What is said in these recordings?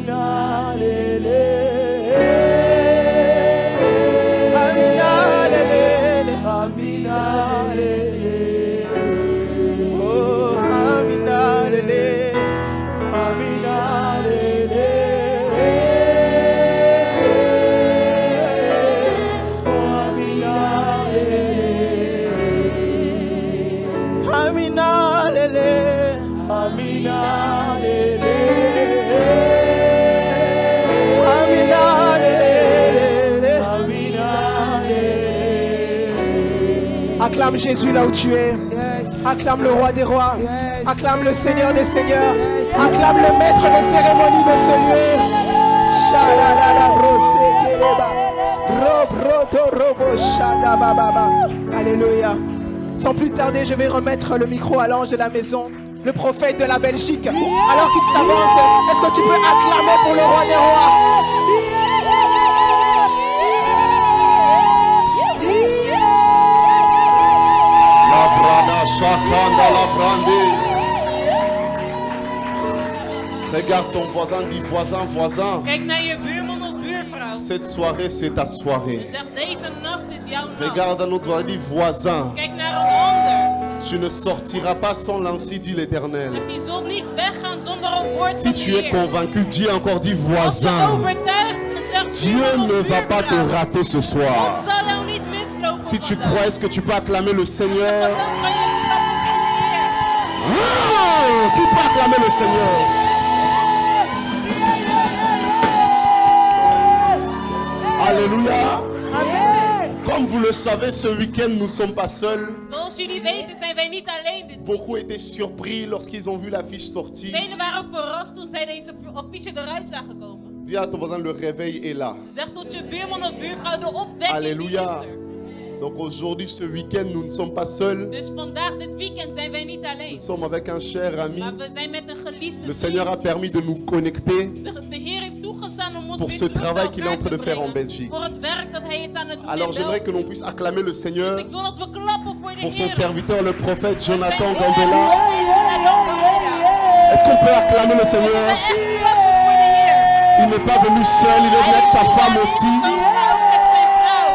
Amina lele. Amina lele. Amina lele. Oh, Amina lele. Amina lele. Oh, Amina lele. Amina lele. Amina lele. Amina lele. Amina lele. Acclame Jésus là où tu es. Acclame le roi des rois. Acclame le Seigneur des seigneurs. Acclame le maître des cérémonies de ce lieu. Shalalala brose keleba. Robroto robo shadababa. Alléluia. Sans plus tarder, je vais remettre le micro à l'ange de la maison, le prophète de la Belgique. Alors qu'il s'avance, est-ce que tu peux acclamer pour le roi des rois? La brada chakanda la brande. Regarde ton voisin, dis voisin, voisin. Kijk naar je buurman of buurvrouw. Cette soirée, c'est ta soirée. Zeg, deze nacht is jouw nacht. Regarde un autre voisin, dis voisin. Kijk naar een ander. Tu ne sortiras pas sans l'ainsi dit l'Éternel. Zeg, je zult niet weggaan zonder een woord Si van tu de es Heer. convaincu, dis encore, dis Als je voisin. overtuigd bent, zeg Dieu buurman of ne va pas te buurvrouw. rater ce God soir. zal jou niet mislopen Si tu vandaag. crois, est-ce que tu peux acclamer le Seigneur? Dan kan je klappen voor de Heer. Ah, qui peut acclamer le Seigneur? Alléluia. Comme vous le savez, ce week-end, nous ne sommes pas seuls. Zoals jullie weten zijn wij niet alleen dit weekend. Beaucoup étaient surpris lorsqu'ils ont vu l'affiche sortie. Velen waren verrast toen zij deze affiche eruit zagen komen. Dis à ton voisin, le réveil est là. Zeg tot je buurman of buurvrouw, de opwekking Alléluia. die is er. Donc aujourd'hui, ce week-end, nous ne sommes pas seuls. Dus vandaag, dit weekend, zijn wij niet alleen. Nous sommes avec un cher ami. Maar we zijn met een geliefde Le Seigneur a vriend. permis de nous connecter De Heer heeft toegestaan om ons pour weer ce terug travail bij qu'il est en elkaar train te de faire en brengen. Belgique. Voor het werk dat hij is aan het doen Alors in j'aimerais que België. l'on puisse acclamer le Dus Seigneur ik wil dat we klappen voor de pour son Heer. serviteur, le prophète Voor zijn Jonathan dienaar, Gambela. Jonathan Gambela. Est-ce qu'on peut acclamer le We Seigneur? echt klappen voor de Heer. Il n'est pas venu seul, il est venu avec sa femme aussi. Met zijn vrouw.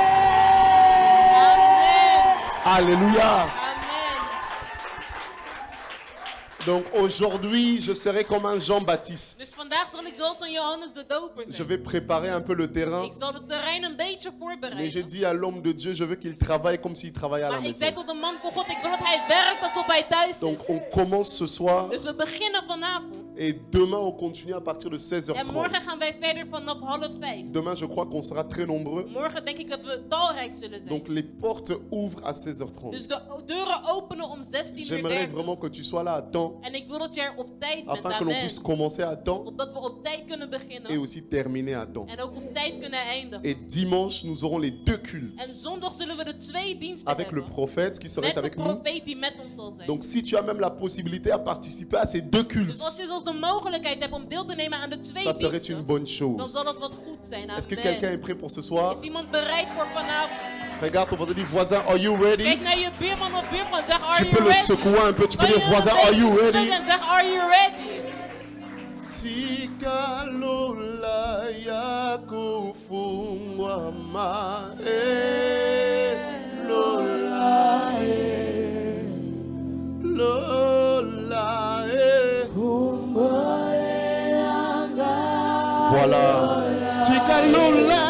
Amen. Alléluia. Amen. Donc aujourd'hui, je serai comme un Jean-Baptiste. Dus vandaag zal ik zoals een Johannes de Doper Je zijn. vais préparer un peu le terrain. Ik zal het terrein een beetje Mais j'ai voorbereiden. dit à l'homme de Dieu, je veux qu'il travaille comme s'il travaillait à la Maar ik maison. zei tot de man van God, ik wil dat hij werkt alsof hij thuis Donc is. on commence ce soir Dus we beginnen vanavond. et demain on continue à partir de En morgen 16h30. gaan wij verder vanaf 4:30. Demain je crois qu'on sera très nombreux. Morgen denk ik dat we talrijk zullen zijn. Donc les portes ouvrent à Dus 16h30. de deuren openen om 16:30. J'aimerais vraiment que tu sois là à temps En ik wil dat je er op tijd bent. afin que l'on Amen. puisse commencer à temps Opdat we op tijd kunnen et beginnen. aussi terminer à temps. En ook op tijd kunnen eindigen. Et dimanche nous aurons les deux En cultes zondag zullen we de twee diensten avec le hebben. prophète qui serait Met de avec nous. profeet die met ons zal zijn. Donc si tu as même la possibilité à participer à ces deux Dus als cultes, je zelfs de mogelijkheid hebt om deel te nemen aan de twee ça serait diensten, une bonne dan chose. zal dat wat goed zijn. Est-ce que Amen. quelqu'un est prêt pour ce soir? Is iemand bereid voor vanavond? Regarde ton voisin, dis voisin, are you ready? Kijk naar je buurman of buurman, zeg Tu are peux you le ready? secouer un peu, tu peux Kan je dire hem voisin, een are you beetje ready? schudden en zeg are you ready? Tikalola ya kufungwa Lola Lola Voilà. Tikalola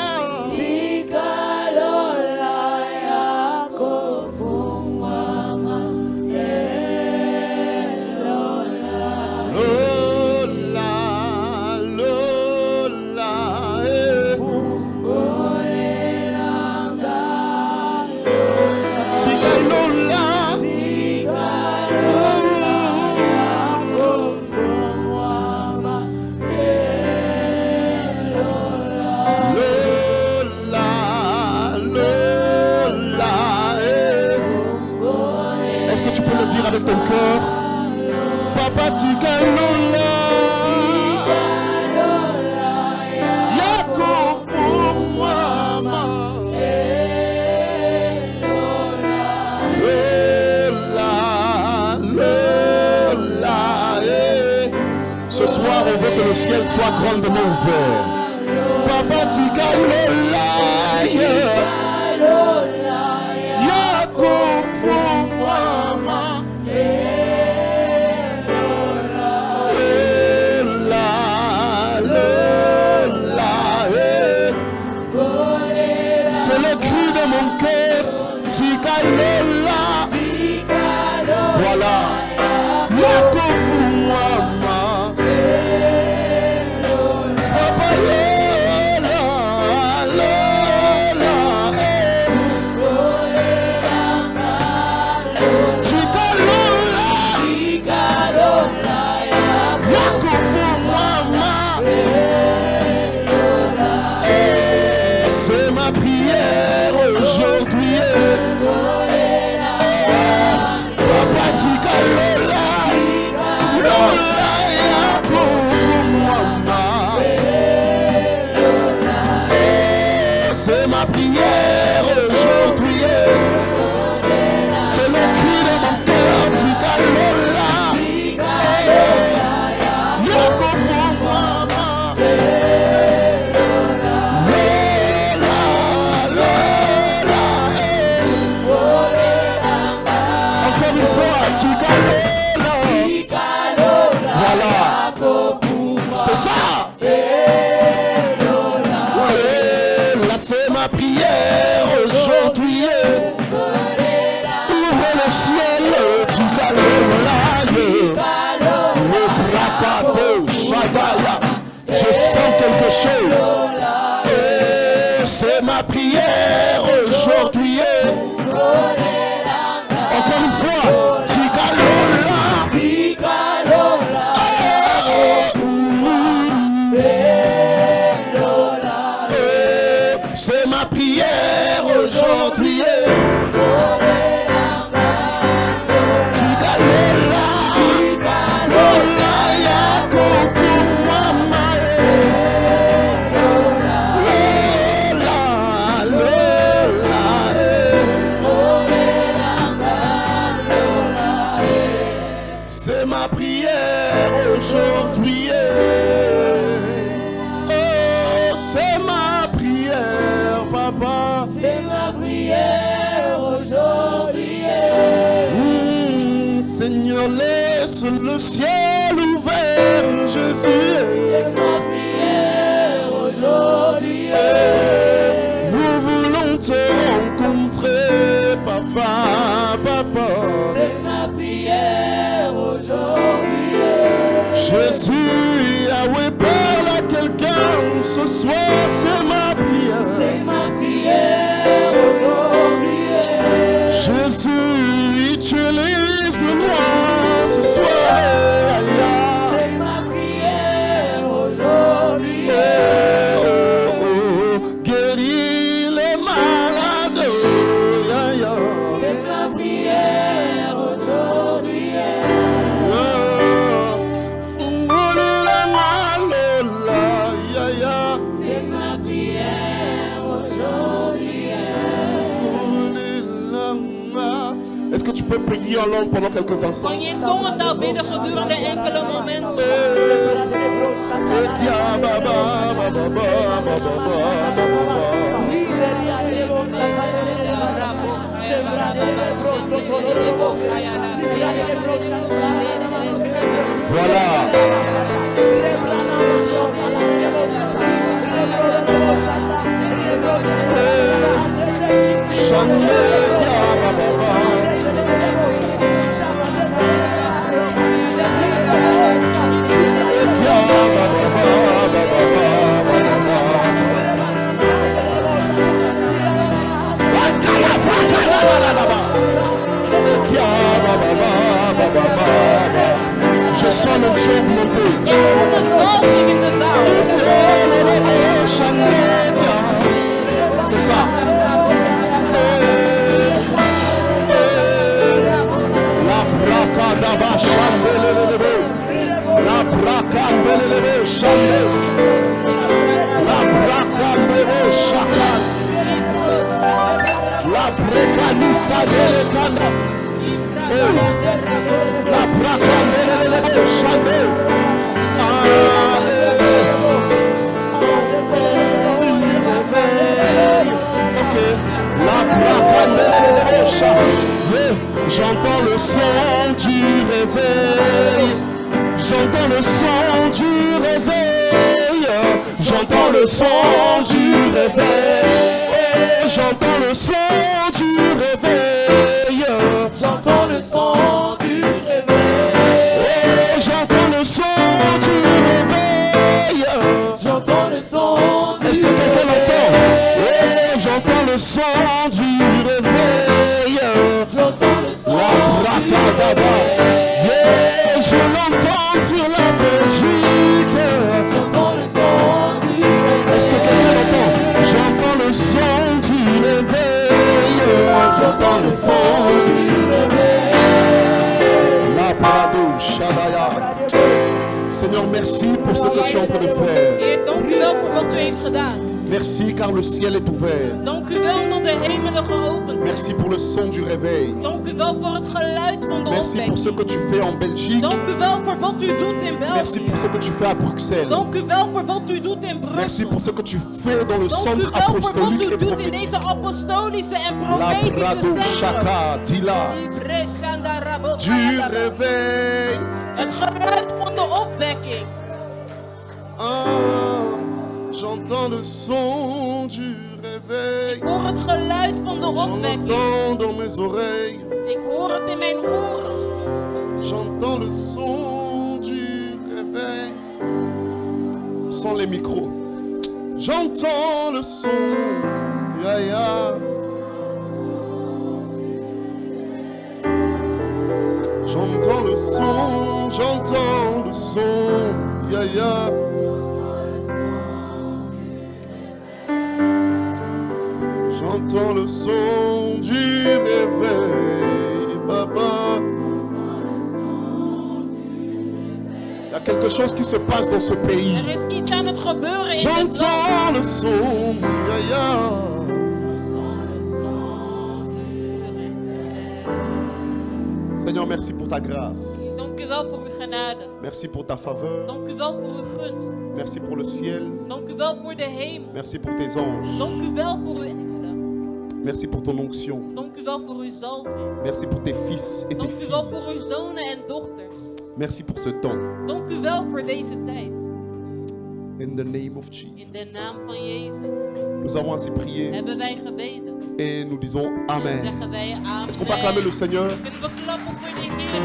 Lola, Lola, Tika Lola, fond de mon verre. Papa Tigalola, Yako Mama, c'est le cri de mon cœur, Tigalola. Voilà, Yako Mama, Papa Lola, Lola, Tigalola, Yako Mama. C'est ma prière aujourd'hui. Papa Tigalola, Lola, Yako Mama. C'est ma prière aujourd'hui. C'est le cri de mon cœur, Tigalola, Yako Mama. Encore une fois, Tigalola. Voilà. C'est ça. Là, c'est ma prière aujourd'hui. Ouvre le ciel, Tigalola. Le bracato, Shagaya. Je sens quelque chose. C'est ma prière aujourd'hui. Encore une fois, Tigalola. C'est ma prière aujourd'hui. Tigalola. Lola, Yako Mama. C'est ma prière aujourd'hui. Oh, c'est ma prière, papa. C'est ma prière aujourd'hui. Seigneur, laisse le ciel ouvert, Jésus. C'est ma prière aujourd'hui. Nous voulons te rencontrer, papa, papa. C'est ma prière aujourd'hui. Jésus, Yahweh, parle à quelqu'un ce soir, c'est ma prière. C'est ma prière aujourd'hui. Jésus, utilise le noir ce soir. C'est ma prière aujourd'hui. Guéris les malades. C'est ma prière aujourd'hui. C'est ma prière aujourd'hui. Est-ce que tu peux prier en langue pendant quelques instants? Kan je in tongentaal bidden gedurende enkele momenten? Voilà. Je sens l'onction monter. Ik voel de zalving in de zaal. C'est ça. le son du réveil. Oh, j'entends le son du réveil. J'entends le son du réveil. Oh, j'entends le son du réveil. J'entends le son du réveil. Est-ce que quelqu'un l'entend? Oh, j'entends le son du réveil. J'entends le son La du bracadabra. réveil. Yeah, je l'entends sur la Belgique. J'entends le son du réveil. Est-ce que quelqu'un l'entend? J'entends le son du réveil. J'entends le son du réveil. La parado, Shadaya. Seigneur, merci pour ce que tu es en train de faire. Heer, dank u wel voor wat u heeft gedaan. Merci car le ciel est ouvert. Dank u wel omdat de hemelen geopend zijn. Merci pour le son du réveil. Dank u wel voor het geluid van de Merci pour ce opwekking. que tu fais en Belgique. Dank u wel voor wat u doet in Merci België. pour ce que tu fais à Bruxelles. Dank u wel voor wat u doet in Merci Brussel. pour ce que tu fais dans le Dank u centre wel voor wat apostolique u et doet in prophétique. deze apostolische en La profetische brado, centrum. Shaka, Dila. Du réveil. Het geluid van de opwekking. Ah, j'entends le son du réveil. Ik hoor het geluid van de opwekking. J'entends dans mes oreilles. Ik hoor het in mijn oren. J'entends le son du réveil. Sans les micros. J'entends le son. Ya ya. J'entends le son. J'entends le son. Ya ya. J'entends le son du réveil, papa. Il y a quelque chose qui se passe dans ce pays. Er is iets aan het gebeuren in het land. J'entends le son, ya ya. Seigneur, merci pour ta grâce. Dank u wel voor uw genade. Merci pour ta faveur. Dank u wel voor uw gunst. Merci pour le ciel. Dank u wel voor de hemel. Merci pour tes anges. Dank u wel voor uw engelen. Merci pour ton onction. Dank u wel voor uw zalving. Merci pour tes fils et tes Dank u filles. wel voor uw zonen en dochters. Merci pour ce temps. Dank u wel voor deze tijd. In the name of In Jesus. de naam van Jezus Nous avons ainsi prié hebben wij gebeden. et nous disons En Amen. zeggen wij amen. Est-ce qu'on peut acclamer le Seigneur? Kunnen we klappen voor de Heer?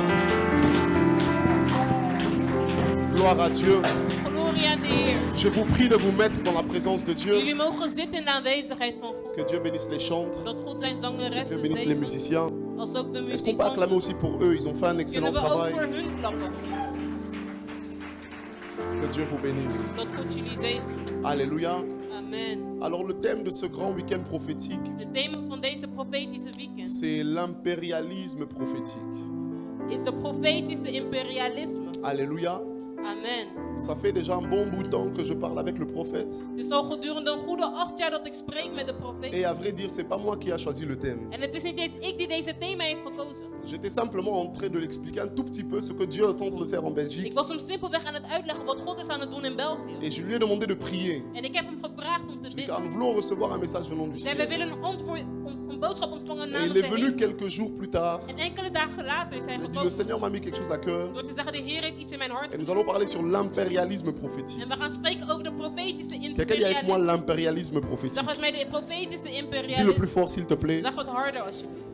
Gloire à Dieu. Glorie aan de Heer. Je vous prie de vous mettre dans la présence de Dieu. Jullie mogen zitten in de aanwezigheid van God. Que Dieu bénisse les chantres. Dat God zijn Que zangeressen Dieu bénisse les zegent. musiciens. Als ook de Est-ce qu'on peut acclamer muzikanten. aussi pour eux? Ils ont fait un excellent Kunnen we ook travail. voor hun klappen. Que Dieu vous bénisse. Dat God jullie zegen. Alléluia. Amen. Alors le thème de ce grand week-end prophétique, Het thema van deze profetische weekend c'est l'impérialisme prophétique. is de profetische imperialisme. Alléluia. Amen. Ça fait déjà un bon bout de temps que je parle avec le prophète. Het is al gedurende een goede 8 jaar dat ik spreek met de profeet. Et à vrai dire, c'est pas moi qui a choisi le thème. En het is niet eens ik die deze thema heeft gekozen. J'étais simplement en train de l'expliquer un tout petit peu ce que Dieu est en train de faire en Ik Belgique. was hem simpelweg aan het uitleggen wat God is aan het doen in België. Et je lui ai demandé de prier. En ik heb hem gevraagd om te Je dis, car bidden. nous voulons recevoir un message venant du En ciel. we willen een boodschap ontvangen Et namens il est de venu Heer. quelques jours plus tard. En enkele dagen later is hij Il a dit, le gekomen Seigneur m'a mis quelque chose à cœur. door te zeggen, de Heer heeft iets in mijn hart. Et nous allons parler sur l'impérialisme prophétique. En we gaan spreken over de profetische Quelqu'un dit avec moi imperialisme. l'impérialisme prophétique. Zeg eens mij de profetische Dis le plus imperialisme. fort s'il te plaît. Zeg wat harder alsjeblieft.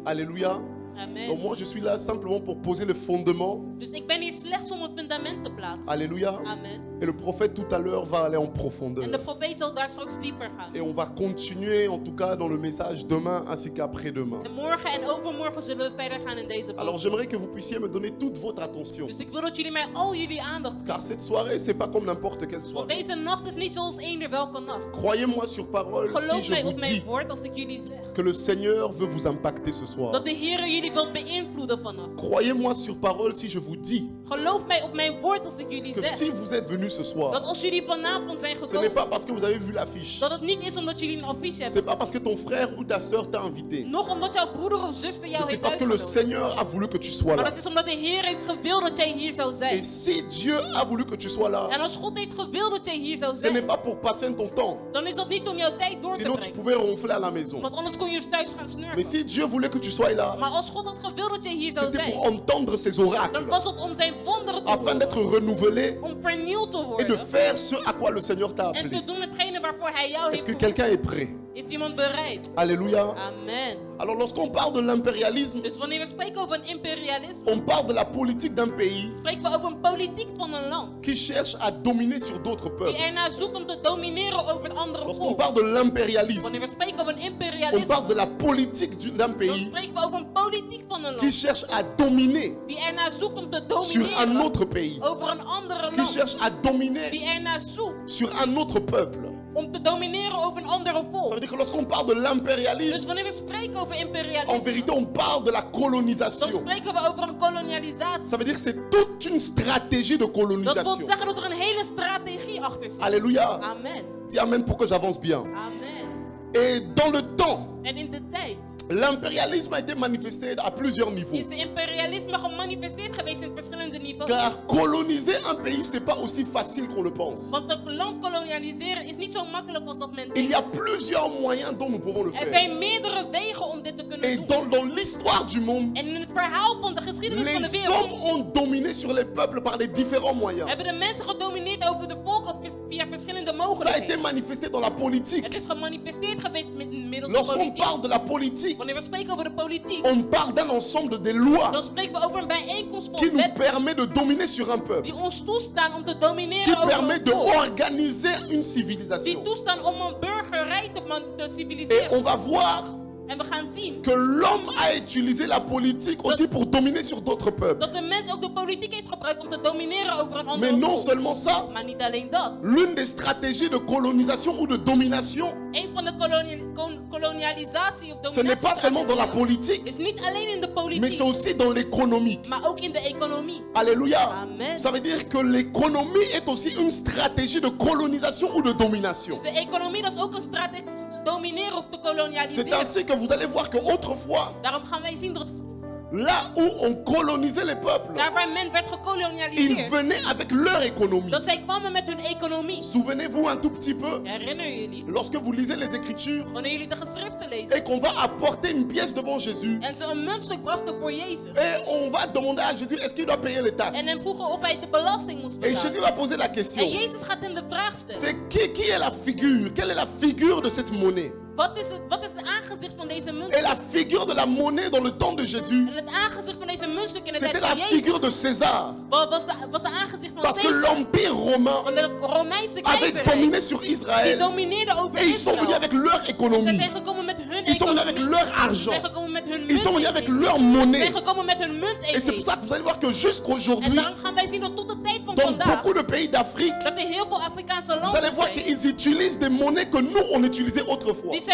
Alléluia. Donc Amen. moi je suis là simplement pour poser le fondement. Dus ik ben hier slechts om een fundament te plaatsen. Alléluia. Amen. Et le prophète tout à l'heure va aller en En profondeur. de profeet zal daar straks dieper gaan. Et on va continuer en tout cas dans le message demain ainsi qu'après-demain. En morgen en overmorgen zullen we verder gaan in deze Alors boodschap. j'aimerais que vous puissiez me donner toute votre attention. Dus ik wil dat jullie mij al jullie aandacht geven. Car cette soirée, c'est pas comme n'importe quelle Want soirée. deze nacht is niet zoals eender welke nacht. Croyez-moi sur parole si Geloof je mij vous op mijn dis woord als ik jullie zeg. que le Seigneur veut vous impacter ce soir. Dat de Heer jullie wil beïnvloeden vannacht. Croyez-moi sur parole si je vous dis Geloof mij op mijn woord als ik jullie que zeg. si vous êtes venus ce Dat soir, als jullie vanavond zijn ce n'est gekomen. pas parce que vous avez vu l'affiche. Dat het niet is omdat jullie een affiche C'est hebben. pas parce que ton frère ou ta soeur t'a invité. Nog omdat jouw broeder of zuster Mais jou c'est heeft parce que le uitgenodigd. Seigneur a voulu que tu sois Maar là. dat is omdat de Heer heeft gewild dat jij hier zou Et zijn. si Dieu a voulu que tu sois là, En als God heeft gewild dat jij hier zou ce n'est zijn. pas pour passer ton temps. Dan is dat niet om jouw tijd door te Sinon, tu brengen. pouvais ronfler à la maison. Want anders kon je dus thuis gaan Mais snurken. si Dieu voulait que tu sois là, Maar als God had gewild dat jij hier zou c'était zijn. pour entendre ses Dan oracles. was het om zijn wonderen te afin horen. d'être renouvelé Om vernieuwd te et de worden. faire ce à quoi le Seigneur t'a En te appelé. doen hetgene waarvoor hij jou Est-ce heeft que geroepen. quelqu'un est prêt? Is iemand bereid? Alléluia. Amen. Alors lorsqu'on parle de l'impérialisme, Dus wanneer we spreken over een imperialisme, on parle de la politique d'un pays spreken we over een politiek van een land. qui cherche à dominer sur d'autres Die peuples. ernaar zoekt om te domineren over een andere Lorsqu'on volk. parle de l'impérialisme, Wanneer we spreken over een on imperialisme, parle de la politique d'un dan pays spreken we over een politiek van een qui land. cherche à dominer Die ernaar zoekt om te sur un domineren autre pays, over een andere qui land. cherche à dominer Die ernaar zoekt sur un autre peuple. om te domineren over een andere Ça veut volk. dire que lorsqu'on parle de Dus l'impérialisme, wanneer we spreken over en imperialisme, vérité, on parle de la dan colonisation. spreken we over een kolonialisatie. Ça veut dire que c'est toute une stratégie de Dat wil colonisation. zeggen dat er een hele strategie achter zit. Alléluia. Amen. Dis amen pour que j'avance bien. Amen. Et dans le temps, En in de tijd l'impérialisme a été manifesté à plusieurs niveaux. is de imperialisme gemanifesteerd geweest in verschillende niveaus. Car coloniser un pays, c'est pas aussi facile qu'on le pense. Want het land kolonialiseren is niet zo makkelijk als dat men Il y a denkt. plusieurs moyens dont nous pouvons le Er faire. zijn meerdere wegen om dit te kunnen Et doen. dans l'histoire du monde, En in het verhaal van de geschiedenis van de les wereld hommes ont dominé sur les peuples par des différents moyens. hebben de mensen gedomineerd over de volken via verschillende Ça a été mogelijkheden. manifesté dans la politique. Het is gemanifesteerd geweest middels de Lorsqu'on politiek. parle de la politique, Wanneer we spreken over de politiek, on parle d'un ensemble de lois dan spreken we over een bijeenkomst qui van nous wetten permet de dominer sur un peuple, die ons toestaan om te qui domineren over permet een de volk. organiser une Die civilisation. toestaan om een burgerij te Et on civiliseren. va voir En we gaan zien que l'homme a utilisé la politique aussi pour dominer sur d'autres peuples. dat de mens ook de politiek heeft gebruikt om te domineren over een Mais andere non volk. seulement ça, Maar niet alleen dat. l'une des stratégies de colonisation ou de domination, Een van de kolonialisatie of ce n'est pas seulement dans la dominatiestrategieën politique, is niet alleen in de mais politiek, c'est aussi dans l'économie. maar ook in de economie. Alléluia. Amen. Ça veut dire que l'économie est aussi une stratégie de colonisation ou de domination. Dus de economie dat is ook een strategie om te domineren of te C'est kolonialiseren. ainsi que vous allez voir que autrefois, Daarom gaan wij zien dat là où on colonisait les peuples, daar waar men werd ils gekolonialiseerd, venaient avec leur économie. dat zij kwamen met hun economie. Souvenez-vous un tout petit peu, Herinneren jullie? lorsque vous lisez les Écritures Wanneer jullie de geschriften lezen et qu'on va apporter une pièce devant Jésus, en ze een muntstuk brachten voor Jezus. et on va demander à Jésus, est-ce qu'il doit payer les En taxes? hem vroegen of hij de belasting moest Et Jésus betalen. va poser la question, En Jezus gaat hem de vraag stellen. c'est qui est la figure? Quelle est la figure de cette monnaie? Wat is het aangezicht van deze Et muntstuk? la figure de la monnaie dans le temps de Jésus, En het aangezicht van deze muntstuk in de tijd c'était la van Jezus figure de César. was de aangezicht van Parce que Caesar. l'Empire romain Want de Romeinse avait keizerrijk dominé sur die Israël domineerde over et ils sont venus Israël. avec leur Zij économie. zijn gekomen met hun Ils sont venus avec economie. leur Ze argent. zijn gekomen met hun Ils sont venus avec munteenheid. leur Ze monnaie. zijn gekomen met hun Et c'est pour munteenheid. ça que vous allez voir que En jusqu'aujourd'hui, daarom gaan wij zien dat tot de tijd van dans vandaag beaucoup de pays d'Afrique, dat er heel veel Afrikaanse vous allez landen voir zijn. qu'ils utilisent des monnaies que nous, on utilisait autrefois.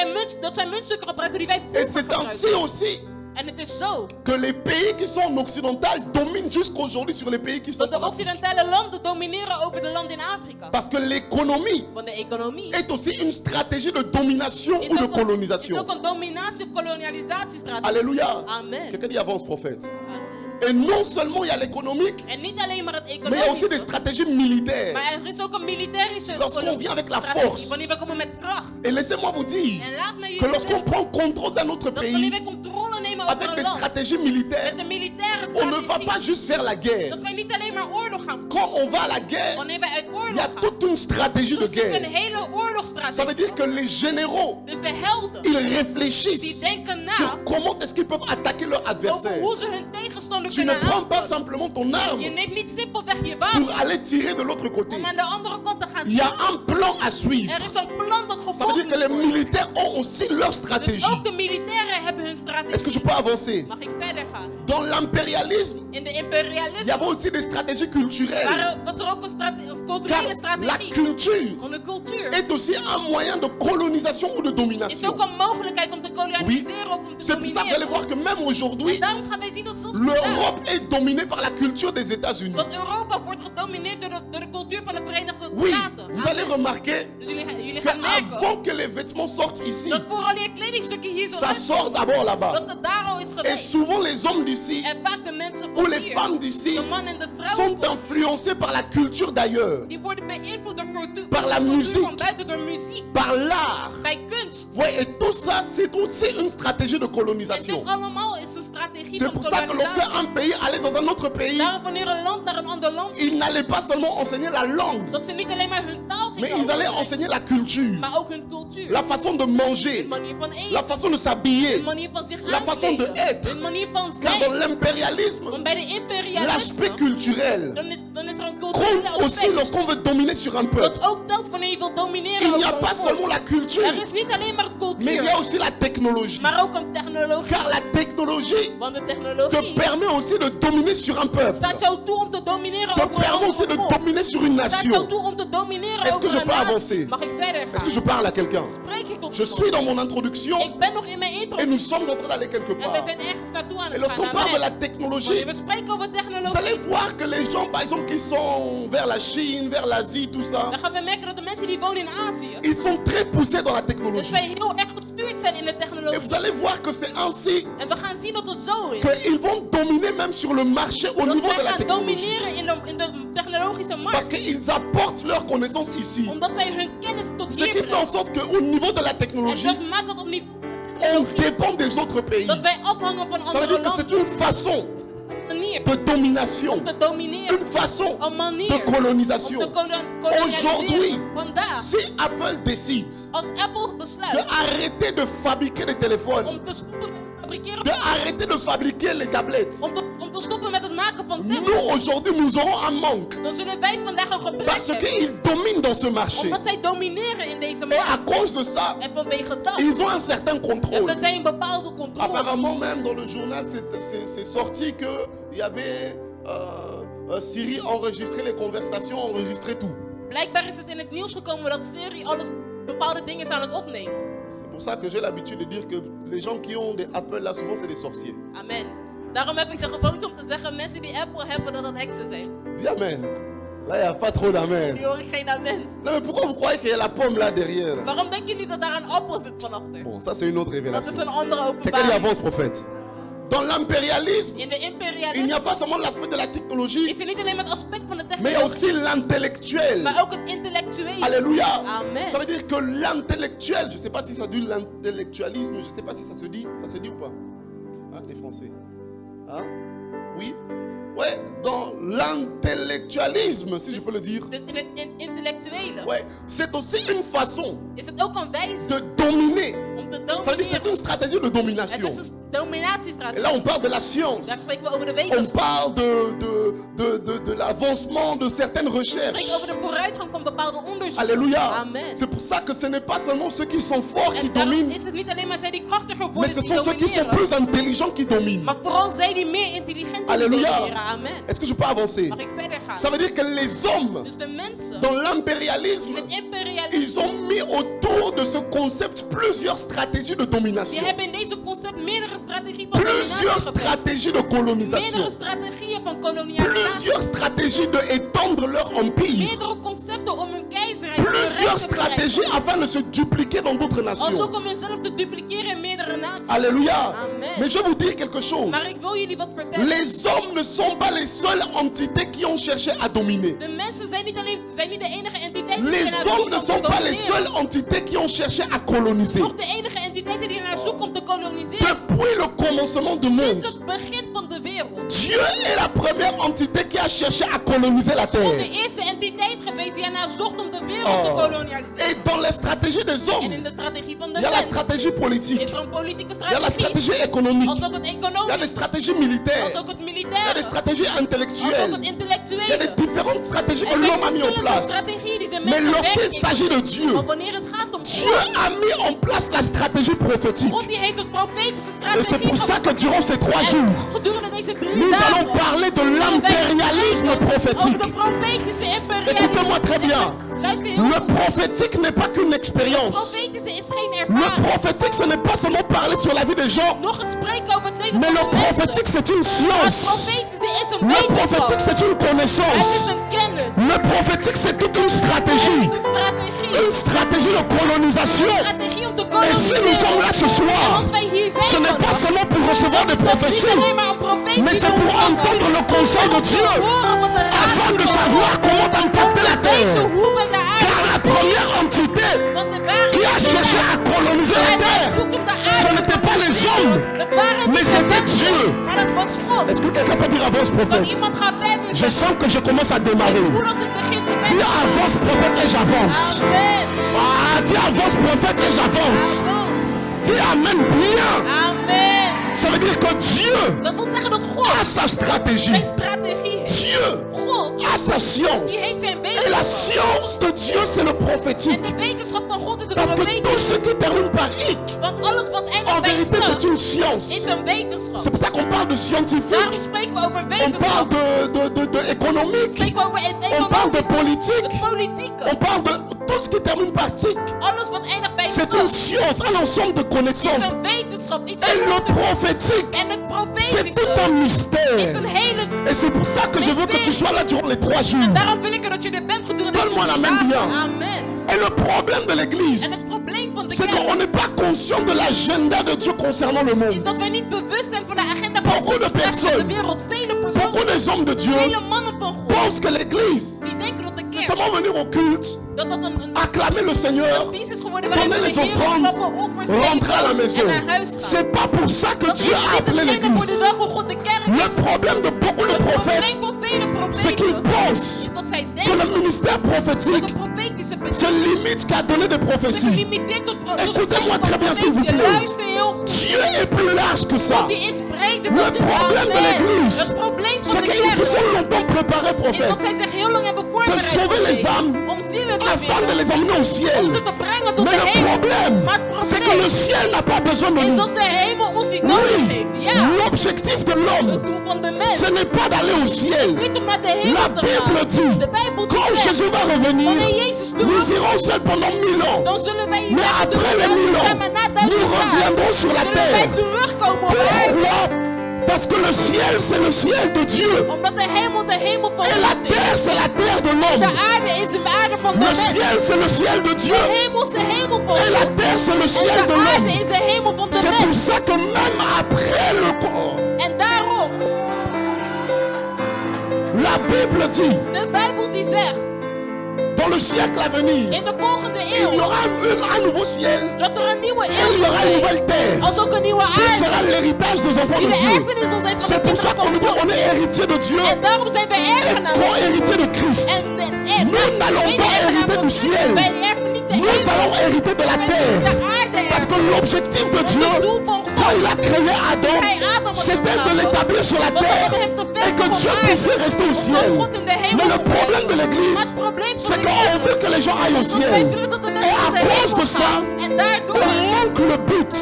Dat zijn muntstukken gebruiken die wij Et vroeger c'est ainsi gebruikten. aussi En het is zo que les pays qui sont en occidental dominent jusqu'aujourd'hui sur les pays qui sont dat de en Afrique. occidentale landen domineren over de landen in Afrika. Parce que l'économie Want de economie est aussi une stratégie de domination ou de is colonisation. ook een dominatie- of kolonialisatiestrategie. Alléluia. Amen. Quelqu'un dit avance, prophète. Amen. Et non seulement il y a l'économique, En niet alleen maar het mais il y a aussi des economische, stratégies militaires. maar er is ook een militarische Lorsqu'on vient avec la strategie. force. Wanneer we komen met kracht. Et laissez-moi vous dire En laat me que jullie lorsqu'on zeggen prend contrôle d'un autre dat wanneer pays wij controle nemen over avec een des land, stratégies met militaires, de militaire on ne va strategie, pas juste faire la guerre. dat wij niet alleen maar oorlog gaan voeren. Quand on va à la guerre, Wanneer wij uit il oorlog y a gaan, toute une stratégie de dan zit een guerre. hele Ça veut oorlogsstrategie. dire que les généraux, Dus de helden, ils die réfléchissent denken na sur comment est-ce qu'ils peuvent attaquer leur over adversaire. hoe ze hun tegenstander Tu ne kunnen prends pas aanvallen. simplement ton Je arme neemt niet simpelweg je pour wapen aller tirer de l'autre côté. om aan de andere kant te gaan Il y a zitten. un plan à suivre. Er is een plan dat Ça veut gevolgd dire que les moet worden. militaires ont aussi leur Dus stratégie. ook de militairen hebben hun Est-ce que strategie. je peux avancer? Mag ik verder gaan? Dans l'impérialisme, In de il y imperialisme avait aussi des stratégies culturelles. was er ook een Car culturele la strategie. culture Want de cultuur est aussi un moyen de colonisation ou de is domination. ook een mogelijkheid om te kolonialiseren of om te C'est pour ça que vous allez domineren. voir que même aujourd'hui, Daarom gaan wij zien dat zelfs vandaag l'Europe est dominée par la culture des États-Unis. dat Europa wordt gedomineerd door de cultuur van de Verenigde Oui, Staten. vous allez remarquer Dus jullie gaan merken qu'avant que les vêtements sortent ici, dat vooraleer kledingstukken hier zo ça sort uitkomen, d'abord là-bas. dat het daar farao is Et geweest. souvent les hommes d'ici En vaak de mensen ou van les hier, femmes d'ici de mannen en de sont vrouwen, influencés par la culture d'ailleurs, die worden beïnvloed door cultuur, Par la cultuur muziek. van buiten, door muziek, par l'art. bij kunst. Ouais, et tout ça, c'est aussi une stratégie de En colonisation. dit allemaal is een strategie C'est van pour ça que lorsque kolonisatie. un pays allait dans un autre pays, Daarom wanneer een land naar een ander land, ils n'allaient pas seulement enseigner la langue, dat ze niet alleen maar hun taal mais gingen ils allaient overnemen, enseigner la culture, maar ook hun cultuur. la façon de Hun manger, manier van eten, la façon de s'habiller. hun manier van zich la façon de aankleden, être. hun manier van Car dans zijn. l'impérialisme, Want bij de imperialisme, l'aspect culturel dan is er een culturele compte aussi aspect. lorsqu'on veut dominer sur un peuple. Dat ook telt wanneer je wilt domineren Il n'y a over pas een volk. seulement la culture, Er is niet alleen maar mais il y a cultuur, aussi la technologie. maar ook een technologie. Car la technologie Want de te technologie permet aussi de dominer sur un peuple, staat jou toe om te domineren te over een permet aussi ander de volk. dominer sur une Staat jou nation. toe om te domineren Est-ce que over je een peux natie. avancer? Mag ik verder Est-ce que je gaan? parle à quelqu'un? Spreek ik tot Je suis dans mon introduction Ik ben nog in mijn intro. et nous sommes en train d'aller quelque En we part. zijn ergens naartoe aan Et het lorsqu'on gaan. parle de la Wanneer technologie, we spreken over vous allez technologie, voir que les gens, par exemple, qui sont vers la Chine, vers l'Asie, tout ça, dan gaan we merken dat de mensen die wonen in Azië, ils sont très poussés dans la dat technologie. zij heel erg gestuurd zijn in de Et vous technologie. allez voir que c'est ainsi En we gaan zien dat het zo is. qu'ils vont dominer même sur le marché au Dat niveau zij de la gaan technologie. domineren in de technologische Parce markt. qu'ils apportent leurs connaissances ici. Omdat zij hun kennis tot Ce hier qui fait en brengen. sorte qu'au niveau de la En technologie, dat maakt dat op niveau on technologie, dépend des autres pays. dat wij afhangen van Ça veut andere dire que c'est landen. une façon Een manier de domination, om te domineren. une façon Een manier de om te colonisation. koloniseren. Aujourd'hui, Vandaag, Si Apple décide als Apple de besluit arrêter de fabriquer des téléphones, om te stoppen met het fabrikeren de van arrêter de fabriquer les tablettes, om te stoppen met het maken van nous tablets, aujourd'hui nous aurons un manque dan zullen wij vandaag een gebrek parce hebben. qu'ils dominent dans ce marché. Omdat zij domineren in deze Et à markt. cause de ça, En vanwege dat ils ont un certain hebben contrôle. zij een bepaalde controle. Apparemment même dans le journal c'est sorti qu'il y avait Siri enregistré les conversations, enregistré tout. Blijkbaar is het in het nieuws gekomen dat Siri alles bepaalde dingen is aan het opnemen. C'est pour ça que j'ai l'habitude de dire que les gens qui ont des Apple là souvent c'est des sorciers. Amen. Daarom heb ik de gewoonte om te zeggen, mensen die Apple hebben, dat heksen zijn. Dis amen. Là il n'y a pas trop d'amen. Die hoor ik geen amen. Non mais pourquoi vous croyez qu'il y a la pomme là derrière? Waarom denken jullie dat daar een appel zit van achter? Bon, ça c'est une autre Dat is révélation. een andere Quelqu'un dit openbaring. avance prophète. Dans l'impérialisme, In de il n'y a imperialisme pas seulement l'aspect de la technologie, is er niet alleen maar het aspect van de mais il y a aussi technologie, l'intellectuel. maar ook het intellectuele. Alléluia. Amen. Ça veut dire que l'intellectuel, je ne sais pas si ça dit l'intellectualisme, je ne sais pas si ça se dit ou pas. Hein, les Français. Hein? Oui? Ouais, dans l'intellectualisme, si je peux le dire. Dus in het intellectuele Ouais, c'est aussi une façon is het ook een wijze de dominer. om te Ça veut dire que c'est domineren. une stratégie de Het domination. is een dominatiestrategie. Et là, on parle de la science. Daar spreken we over de On wetenschap. parle de l'avancement de certaines We recherches. spreken over de vooruitgang van bepaalde onderzoeken. Alléluia. Amen. C'est pour ça que ce n'est pas seulement ceux qui sont forts qui En daarom dominent, is het niet alleen maar zij die krachtiger mais worden ce die sont ceux qui sont domineren. plus intelligents qui dominent. Maar vooral zij die meer intelligent zijn die Alléluia. domineren. Amen. Est-ce que je peux avancer? Mag ik verder gaan? Ça veut dire que les hommes, Dus de mensen dans l'impérialisme, in het ils imperialisme, ont mis autour de ce concept plusieurs stratégies de die domination, hebben in deze concept meerdere strategieën van plusieurs dominatie gepest. stratégies de colonisation, Meerdere strategieën van kolonialisatie. plusieurs stratégies de étendre leur empire, Meerdere concepten om hun keizerrijk en hun plusieurs rijk te bereiken. stratégies afin de se dupliquer dans d'autres Als nations. ook om hunzelf te dupliceren in meerdere naties. Alléluia. Amen. Mais je vais vous dire quelque chose. Maar ik wil jullie wat vertellen. Les hommes ne sont pas les seules entités qui ont cherché à dominer. De mensen zijn niet de enige entiteiten die Les ernaar hommes zoeken ne om te sont pas les domineren. seules entités qui ont cherché à coloniser. Nog de enige entiteiten die ernaar zoeken om te koloniseren. Depuis le commencement du monde, Sinds het begin van de wereld. Dieu est la première entité qui a cherché à coloniser la God de terre. eerste entiteit geweest die ernaar zocht om de wereld te Oh. koloniseren. Et dans les stratégies des En hommes, in de strategie van de il y a la mens stratégie politique, is er een politieke il y a la strategie. stratégie économique, Als ook het il y a des economisch. stratégies Als militaires, ook het il y a des militaire. stratégies Als ook het intellectuelles, il y a des intellectuele. différentes stratégies que Er l'homme a zijn mis en verschillende place. strategieën die de Mais mens lorsqu'il s'agit de Dieu, Maar wanneer het gaat om Dieu a mis en place la stratégie prophétique. God die heeft het profetische Et strategie. c'est pour ça que durant ces 3 jours, Gedurende deze 3 nous dagen allons parler de l'impérialisme over prophétique. de profetische imperialisme. Écoutez-moi très bien. Luister heel Le goed. prophétique n'est pas qu'une expérience. Profetische is geen Le ervaring. prophétique, ce n'est pas seulement parler sur la vie des gens, Nog het spreken over het leven mais van le de mensen. prophétique, c'est une Maar het science. profetische is een Le prophétique, wetenschap. c'est une Het is connaissance. een kennis. kennis. Le prophétique, c'est toute une Het stratégie. is een strategie. Une stratégie de colonisation. Een strategie om te Et si nous sommes là ce En soir, als wij hier zijn ce n'est pas vandaag, seulement pour recevoir des is dat niet prophéties, alleen maar een profetie mais te c'est pour ontvangen, entendre le conseil de maar om te Dieu, horen wat de raad afin is de van savoir God. comment impacter la Om te weten terre. hoe we de Car la aarde première entité Want de ware qui a cherché à coloniser la terre, ce n'était pas les hommes, mais c'était Dieu. Maar dat was God. Est-ce que quelqu'un peut dire avance Kan prophète? iemand gaan verder Je zeggen? sens que je commence à démarrer. Hoe dat het begint te Dis werken. avance prophète et j'avance. Amen. Ah, dis avance prophète et j'avance. Amen. Dis amen bien. Amen. Ça veut dire que Dieu Dat wil zeggen dat God a sa stratégie. zijn strategie heeft. Dieu God a sa science. die heeft zijn Et la wetenschap. science de Dieu, c'est le En prophétique. de wetenschap van God is het Parce que tout profetie. ce qui termine par ik, Want alles wat en eindigt bij vérité, c'est stad une is science. een wetenschap. C'est pour ça qu'on parle de scientifique, Daarom spreken we over on parle wetenschap. de économique, Spreken we over on parle de economisch. politique, Het politieke. on parle de tout ce qui termine par tic. Alles wat eindigt bij C'est une stad science, un ensemble de is connaissances. een wetenschap. Iets Et le uit prophétique, en het c'est tout profetische un is mystère. een hele... Et c'est pour ça que je veux que tu sois là durant les 3 jours. En daarom wil ik dat je er bent gedurende Donne-moi deze la main bien. dagen. Amen. Et le problème de En l'église, het probleem van de c'est qu'on kerk n'est pas conscient de l'agenda de Dieu concernant le monde. is dat wij niet bewust zijn van de agenda van Beaucoup God de betreft de personnes, wereld. Vele beaucoup personen, des hommes de Dieu vele mannen van God, pensent que l'église, die denken dat de c'est kerk, seulement venir au culte, dat dat een acclamer le Seigneur, dienst is geworden waarin donner we les de Heer offrandes, klappen, offers rentrer à la maison. en naar huis gaan. C'est pas pour ça que Dat is Dieu a niet appelé hetgene voor de l'église. welke God de kerk Le heeft. problème de beaucoup de Het probleem prophètes, van vele c'est qu'ils profeten pensent is dat zij que le denken ministère dat prophétique de profetische se limite qu'à donner des zich prophéties. limiteert tot Écoutez-moi très bien, s'il vous plaît. Luister heel goed. Dieu est plus large que ça. Want die is breder Le dan dit. problème de Amen. l'église, Het probleem van c'est de qu'ils se kerk sont longtemps préparés, is dat zij prophètes, zich heel lang hebben voorbereid sauver les geweest âmes om zielen te afin de winnen, les emmener au om ciel. ze te brengen tot Mais de le hemel. problème, Maar het c'est que le probleem ciel n'a pas besoin de is nous. dat de hemel ons niet nodig Oui, heeft. Ja, l'objectif de l'homme, het doel van de mens ce n'est pas d'aller au ciel. niet om naar de hemel La te Bible gaan. dit, De Bijbel quand zegt, Jésus va revenir, wanneer Jezus nous terug irons seuls pendant 1000 ans. dan zullen wij hier Mais zijn après les 1000 ans, maar na nous 1000 jaar reviendrons sur la zullen wij terre. terugkomen op aarde. Pourquoi? Parce que le ciel, c'est le ciel de Dieu. Omdat de hemel van Et la God is. terre, c'est la terre de De l'homme. aarde is de aarde van de Le mens. ciel, c'est le ciel de Dieu. De hemel is de hemel van Et la God. terre, c'est le En ciel de de aarde l'homme. is de hemel van de C'est pour mens. ça que même après le corps, En daarom, la Bible dit, de Bijbel die zegt, dans le siècle à venir, in de volgende il y eeuw, aura un nouveau ciel dat er een nieuwe et eeuw il y zal aura une zijn. nouvelle terre Als ook een nieuwe qui sera aarde, l'héritage des enfants die de de Dieu. erfenis zal zijn van de C'est pour ça kinderen qu'on van nous dit God. on est héritier de Dieu En daarom zijn wij et erfgenamen. co-héritier de Christ. Nous n'allons pas hériter du ciel. Wij erven niet de Nous hemel. allons hériter de la Wij zullen terre. de aarde Parce que erven. l'objectif de Dieu, Het doel van quand God, il a créé Adam, hij Adam had c'était de geschapen, l'établir sur la was terre om hem te et vestigen que op Dieu aarde. puisse rester au ciel. God in de hemel Mais le te problème de blijven. Maar l'église, het probleem van c'est de qu'on kerk veut que les gens aillent au is dat wij ciel. willen dat de Et mensen à naar de cause de hemel ça, gaan. En daardoor on manque le but.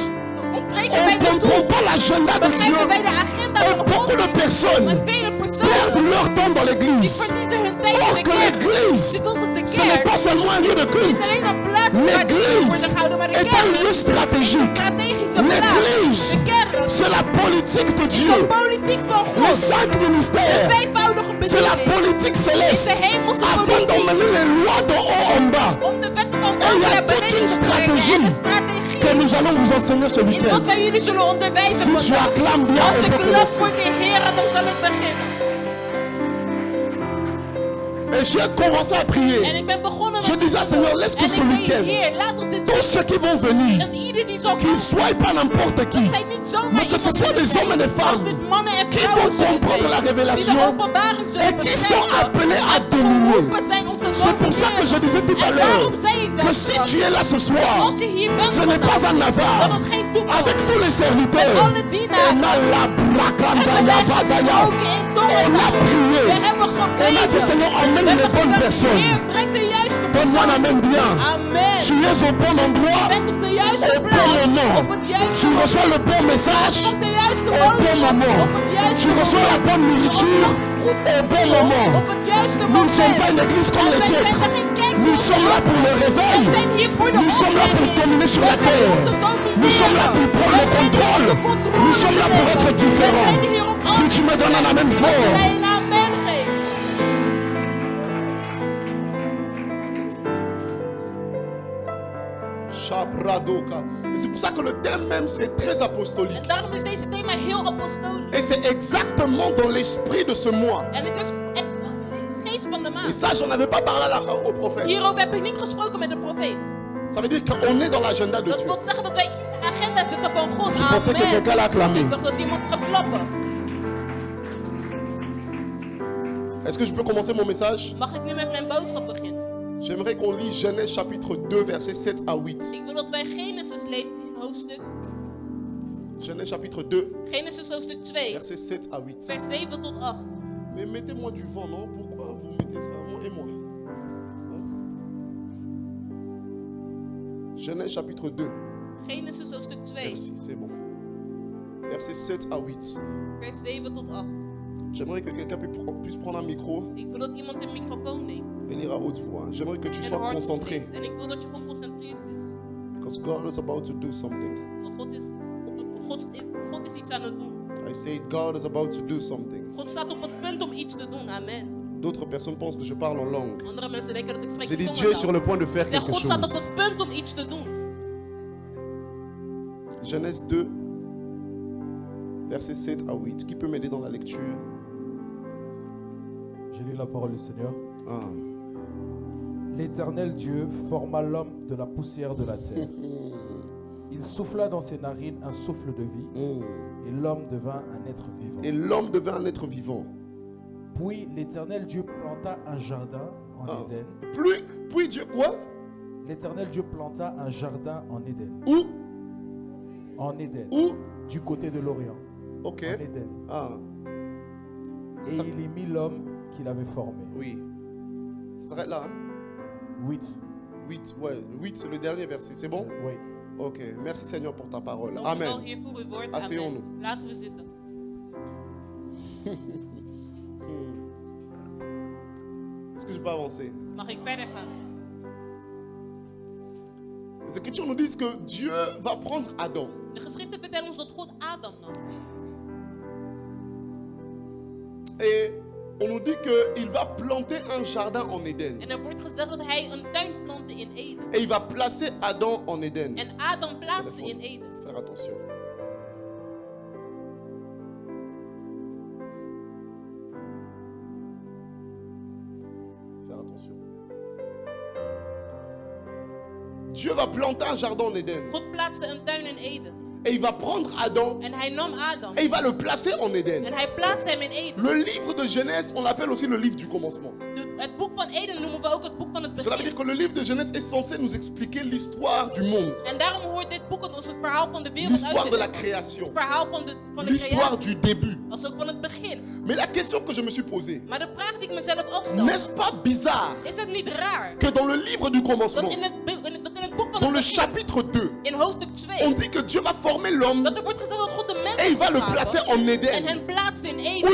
ontbreken On wij ne de comprend doel. pas l'agenda de Dieu. Begrijpen wij de agenda Et van God. beaucoup de Maar personnes vele perdent personen leur temps dans die l'église. verliezen hun tijd Or in de que kerk. l'église, Je wilt dat de ce n'est kerk pas seulement un lieu de niet culte. alleen een plaats is waar diensten L'église worden gehouden, maar de est un kerk lieu is een stratégique. strategische plaats. L'église, De kerk c'est la politique de is Dieu. de politiek van Les God. 5 ministères, Tweevoudige c'est la bediening politique céleste. Afin d'emmener les lois de haut en bas. om de wetten van En God il y a naar toute beneden une te brengen. stratégie En de strategie Que nous allons vous enseigner ce is week-end. wat wij jullie zullen onderwijzen Si tu vandaag. acclames bien, Als on ik peut klap commencer. voor de Heer, dan zal ik beginnen. Et j'ai commencé à En prier. ik ben begonnen Je met disais, Seigneur, laisse que en ce ik zei, week-end, Heer, laat op dit tous ceux qui vont venir, en ieder die zal qu'ils komen, soient pas n'importe qui, zijn niet zomaar mais que ce iemand soit zullen des hommes et des zijn, femmes dat dit mannen en qui vrouwen vont zullen comprendre zijn, la die de révélation openbaring zullen et qui sont begrijpen, appelés à en dominer. geroepen zijn om te C'est pour ça que je disais tout à En l'heure daarom zei ik que dat si straks. tu es là ce soir, Als je hier bent ce n'est pas un vandaag, hasard. dat het geen toeval Avec is. tous les serviteurs, Met alle dienaren. on a la En brakanda we ya hebben badaya. gesproken in tongen. On a prié. We hebben On a dit, Seigneur, gebeden. emmène We les hebben bonnes gezegd, personnes. Heer, breng de juiste Donne-moi persoon. la main bien. Amen. Tu es au bon endroit, Je bent op de juiste au bon plaats. moment. Op het juiste Tu reçois le bon message Op de juiste au bon boodschap. moment. Op het juiste Tu reçois la moment. bonne nourriture au bon moment. Op het juiste Nous ne sommes moment. pas une église comme En les wij zijn autres. geen kerk Nous zoals sommes là pour le Wij réveil. zijn hier voor de Nous sommes là pour opwekking. dominer sur la Wij zijn terre. om te domineren. Nous sommes là pour prendre le Wij zijn hier om contrôle. de controle Nous sommes là te pour nemen. être Wij différents. zijn hier om Si alles tu me te donnes un nemen. amen Als fort. jij een amen geeft. Shabradoka. Et c'est pour ça que le thème même c'est très apostolique. En daarom is deze thema heel apostolisch. Et c'est exactement dans l'esprit de ce mois. En het is exact in deze geest van de Et maand. ça, j'en avais pas parlé au prophète. Hierover heb ik niet gesproken met de profeet. Ça veut dire qu'on est dans l'agenda de Dat Dieu. wil zeggen dat wij in de agenda zitten van God. Je pensais que quelqu'un l'a acclamé. Ik dacht dat iemand gaat klappen. Est-ce que je peux commencer mon message? Mag ik nu met mijn boodschap beginnen? J'aimerais qu'on lise Genèse chapitre 2, versets 7 à 8. Ik wil dat wij Genesis lezen in hoofdstuk. Genèse chapitre 2, Genesis hoofdstuk 2, versets 7 à 8. vers 7 tot 8. Mais mettez-moi du vent, non? Pourquoi vous mettez ça? Moi et moi. Hein? Genèse chapitre 2, Genesis hoofdstuk 2, merci, c'est bon. Versets 7 à 8. vers 7 tot 8. J'aimerais que quelqu'un puisse prendre un micro Ik wil dat iemand een microfoon neemt. et lire à haute voix. J'aimerais que tu En sois hard concentré. leest. En ik wil dat je geconcentreerd bent. Because God is about to do something. Want God is iets aan het doen. I say God is about to do something. God staat op het punt om iets te doen. Amen. D'autres personnes pensent que je parle en langue. Andere mensen denken dat ik spreek J'ai in dit Dieu est sur tongentaal. le point de faire Ja, quelque God staat op chose. het punt om iets te doen. Genèse 2, versets 7 à 8. Qui peut m'aider dans la lecture? Je lis la parole du Seigneur. Ah. L'Éternel Dieu forma l'homme de la poussière de la terre. Il souffla dans ses narines un souffle de vie, et l'homme devint un être vivant. Et l'homme devint un être vivant. Puis l'Éternel Dieu planta un jardin en Ah. Éden. Puis Dieu, quoi? L'Éternel Dieu planta un jardin en Éden. Où? En Éden, Où? du côté de l'Orient. Ok. En Éden. Ah, Et ça. il y mit l'homme qu'il avait formé. oui. Ça s'arrête là, hein? 8. 8, ouais. 8, c'est le dernier verset. C'est bon? Oui. Ok. Merci Seigneur pour ta parole. Dank u wel, Amen. Heer, voor uw woord. Asseyons-nous. Amen. Laten we zitten. Est-ce que je peux avancer? Mag ik verder gaan? Les Écritures nous disent que Dieu va prendre Adam. De geschriften vertellen ons dat God Adam nam. Et on nous dit qu'il va planter un jardin en Éden. En er wordt gezegd dat hij een tuin plantte in Eden. Et il va placer Adam en Éden. En Adam plaatste in Eden. Faire attention. Faire attention. Dieu va planter un jardin en Éden. God plaatste een tuin in Eden. Et il va prendre Adam En hij nam Adam. et il va le placer en Éden. En hij plaatste hem in Eden. Le livre de Genèse, on l'appelle aussi le livre du commencement. Het boek van Eden noemen we ook het boek van het Cela veut dire begin. que le livre de Genèse est censé nous expliquer l'histoire du monde, En daarom hoort dit boek ons het verhaal van de wereld l'histoire uit de te la leggen. création, Het verhaal van de l'histoire creatie. du début. Als ook van het begin. Mais la question que je me suis posée, Maar de vraag die ik mezelf opstel. n'est-ce pas bizarre Is het niet raar? que dans le livre du Dat commencement, in het boek van dans het le begin. chapitre 2, In hoofdstuk on 2. dit que Dieu va former l'homme Dat er wordt gezegd dat God de mens et il va le geschapen placer en en Éden, hen plaatst in où Eden.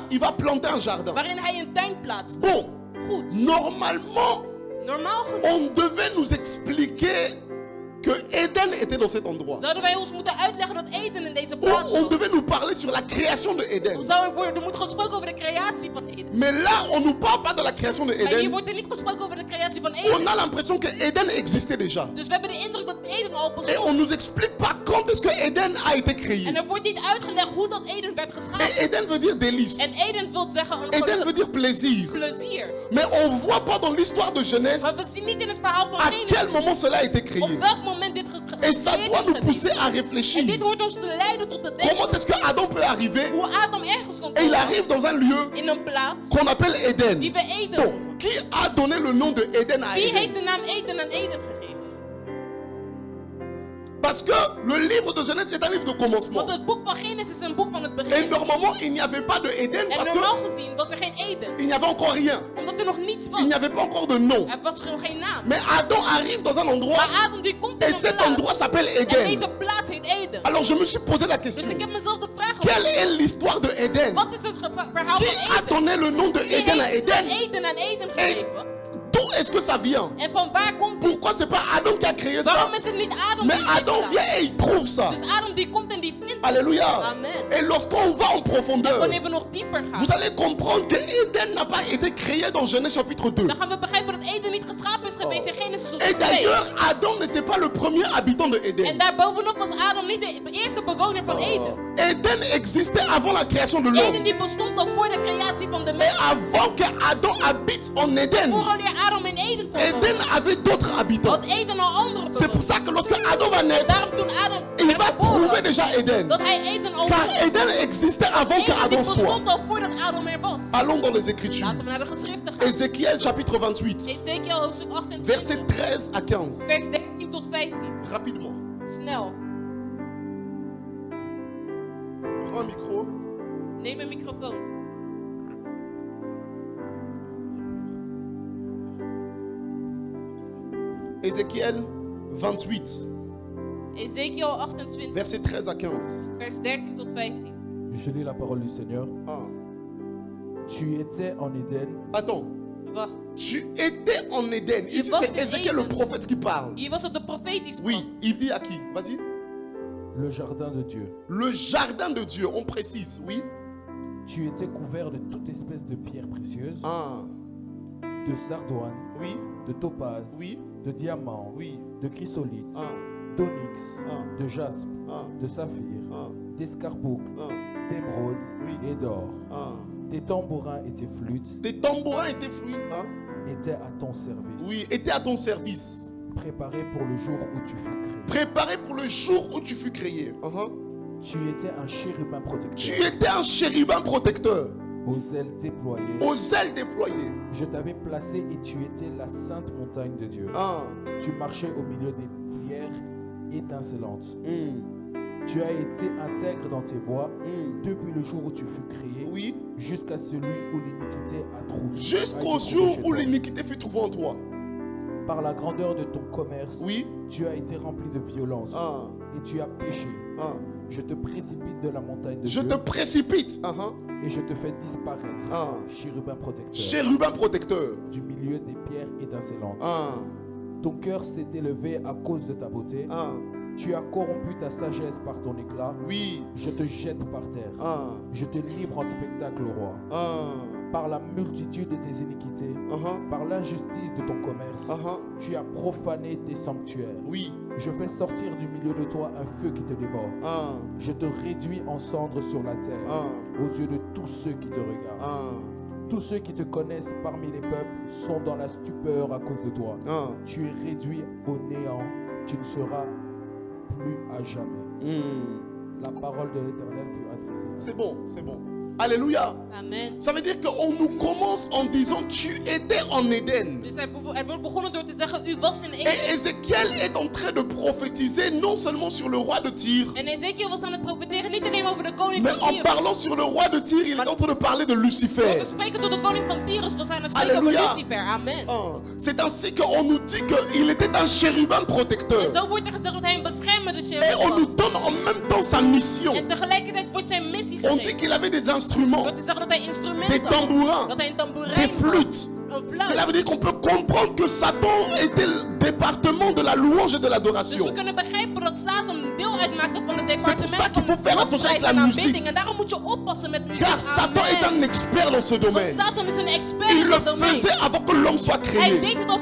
il va planter un jardin. Waarin hij een tuin plaatst. Bon, Goed. normalement, Normaal gezien on devait nous expliquer que Éden était dans cet endroit. zouden wij ons moeten uitleggen dat Eden in deze On, plaats on was. devait nous parler sur la création de Éden. Of zou er moeten gesproken over de creatie van Eden. Mais là, on ne nous parle pas de la création de Maar hier Éden. wordt er niet gesproken over de creatie van On Eden. a l'impression que Éden existait déjà. Dus we hebben de indruk dat Eden al Et on bestond. nous explique pas quand est-ce que Éden a été créé. En er wordt niet uitgelegd hoe dat Eden werd Et geschapen. Éden veut dire délice. En Eden wil zeggen een Éden veut geluk, dire plaisir. plezier. Mais on ne voit pas dans l'histoire de Maar Genèse we zien niet in het verhaal van à quel Genesis moment cela a été créé. op welk moment dit Et ça gecreëerd doit is nous geweest. pousser à En dit réfléchir. hoort ons te leiden tot de Comment denken. est-ce que Adam peut arriver Hoe Adam ergens kon et il komen. arrive dans un lieu In een plaats qu'on appelle Éden. die we Eden Bon, noemen. qui a donné le nom de Éden à Wie heeft Éden? de naam Eden aan Eden gegeven? Parce que le livre de Genèse est un livre de commencement. Want het boek van Genesis is een boek van het Et begin. normalement, il n'y avait pas de Éden En parce normaal qu'il gezien was er geen Eden. n'y avait encore rien. Omdat er nog niets was. Il n'y avait pas encore de nom. Er was gewoon geen naam. Mais Adam arrive dans un endroit Maar Adam die komt in et een cet plaats. endroit s'appelle En Éden. deze plaats heet Eden. Alors je me suis posé la Dus question. ik heb mezelf de vraag Quelle gesteld. est l'histoire de Éden? Wat is het verhaal Qui van a Eden? donné le nom de Wie Éden à heeft Éden? Eden aan Eden gegeven? D'où d'où est-ce que ça vient? En van waar komt het? Pourquoi c'est pas Adam qui a créé ça? Waarom is het niet Adam Mais die dit Adam dat? vient et il trouve ça. Dus Adam die komt en die vindt het. Alléluia. Amen. Et lorsqu'on va en En profondeur, wanneer we nog dieper gaan, vous allez comprendre que Éden n'a pas été créé dans Genèse chapitre 2. dan gaan we begrijpen dat Eden niet geschapen is geweest in Genesis Et 2. d'ailleurs, Adam n'était pas le premier habitant de En Éden. daarbovenop was Adam niet de eerste bewoner van Eden. Éden existait avant la création de Eden l'homme. die bestond al voor de creatie van de Et mens. avant que Adam habite en Éden, Vooral Adam in Eden kon Éden wonen, avait d'autres habitants. had Eden al andere C'est pour bewoners. ça que lorsque Adam va naître, Daarom toen Adam il werd va trouver geboren, déjà Éden. dat hij Eden al Car vond. Éden existait avant que Eden die Adam soit. bestond al voordat Adam er was. Allons dans les Écritures. Laten we naar de geschriften gaan. Ézéchiel chapitre 28, Ezekiel hoofdstuk 28, versets 13 à 15. vers 13 tot 15. Rapidement. Snel, Prends un micro. neem een microfoon. Ézéchiel 28, Ezekiel 28, versets 13 à 15. vers 13 tot 15. Je lis la parole du Seigneur. Ah. Tu étais en Éden, Attends. Wacht, Tu étais en Éden. Ici, was c'est in Ézéchiel le Eden. prophète qui parle. hier was het de profeet die sprak. Oui, il dit à qui? Vas-y. le jardin de Dieu. Le jardin de Dieu, on précise, oui. Tu étais couvert de toute espèce de pierres précieuses, Ah, de sardoine, oui, de topaz, oui, de diamant, oui. de chrysolite, Ah, d'onyx, ah, de jaspe, ah, de saphir, ah, d'escarboucle, ah, d'émeraude Oui. et d'or. ah. Tes tambourins et tes flûtes Tes tambourins et tes flûtes, hein, étaient à ton service, oui, étaient à ton service. préparés pour le jour où tu fus créé. Préparé pour le jour où tu fus créé. Tu étais un chérubin Tu protecteur, étais un chérubin protecteur, aux ailes déployées. aux ailes déployées. Je t'avais placé et tu étais la sainte montagne de Dieu. Ah, Tu marchais au milieu des pierres étincelantes. hmm, Tu as été intègre dans tes voies hmm. depuis le jour où tu fus créé Oui, jusqu'à celui où l'iniquité a trouvé. jusqu'au a été jour trouvée où chez toi. l'iniquité fut trouvée en toi. Par la grandeur de ton commerce, Oui, tu as été rempli de violence ah, et tu as péché. ah. Je te précipite de la montagne de Je Dieu te précipite, et je te fais disparaître, Ah. chérubin protecteur, chérubin protecteur. du milieu des pierres étincelantes. Ah, Ton cœur s'est élevé à cause de ta beauté. ah, Tu as corrompu ta sagesse par ton éclat. oui, Je te jette par terre. ah, Je te livre en spectacle au roi. ah, Par la multitude de tes iniquités, ah, par l'injustice de ton commerce, ah, tu as profané tes sanctuaires. oui, Je fais sortir du milieu de toi un feu qui te dévore. ah, Je te réduis en cendres sur la terre, ah, aux yeux de tous ceux qui te regardent. ah, Tous ceux qui te connaissent parmi les peuples sont dans la stupeur à cause de toi. ah. Tu es réduit au néant, tu ne seras plus à jamais. Hmm. La parole de l'Éternel fut adressée. C'est bon, c'est bon. Alléluia. Amen. Ça veut dire qu'on nous commence en disant tu étais en Éden. Dus er wordt begonnen door te zeggen, u was in Eden. Et Ézéchiel est en train de prophétiser non seulement sur le roi de Tyr, En Ezekiel was aan het profeteren niet alleen over de koning mais van en Tyrus. parlant sur le roi de Tyr, il est en train de parler de Door Lucifer. te spreken tot de koning van Tyrus was hij aan het spreken over Alléluia. Lucifer. Amen. Ah, c'est ainsi qu'on nous dit qu'il était un chérubin En protecteur. zo wordt er gezegd dat hij een beschermende Et cherub on nous was. donne en même temps sa mission. En tegelijkertijd wordt zijn missie On dit gegeven. qu'il avait des instruments, Door te zeggen dat hij des instrumenten had. tambourins, Dat hij een tamboerijn des had. flûtes. Een Cela veut fluit. dire qu'on peut comprendre que Satan était le département de la louange et de Dus we l'adoration. kunnen begrijpen dat Satan deel uitmaakte van het C'est pour ça departement qu'il faut faire van attention avec lofprijs la en musique. aanbidding. En daarom moet je oppassen met muziek. Car Satan est un Amen. expert dans ce Want domaine. Satan is een expert Il in le dit domein. faisait avant que l'homme soit Hij créé. deed het al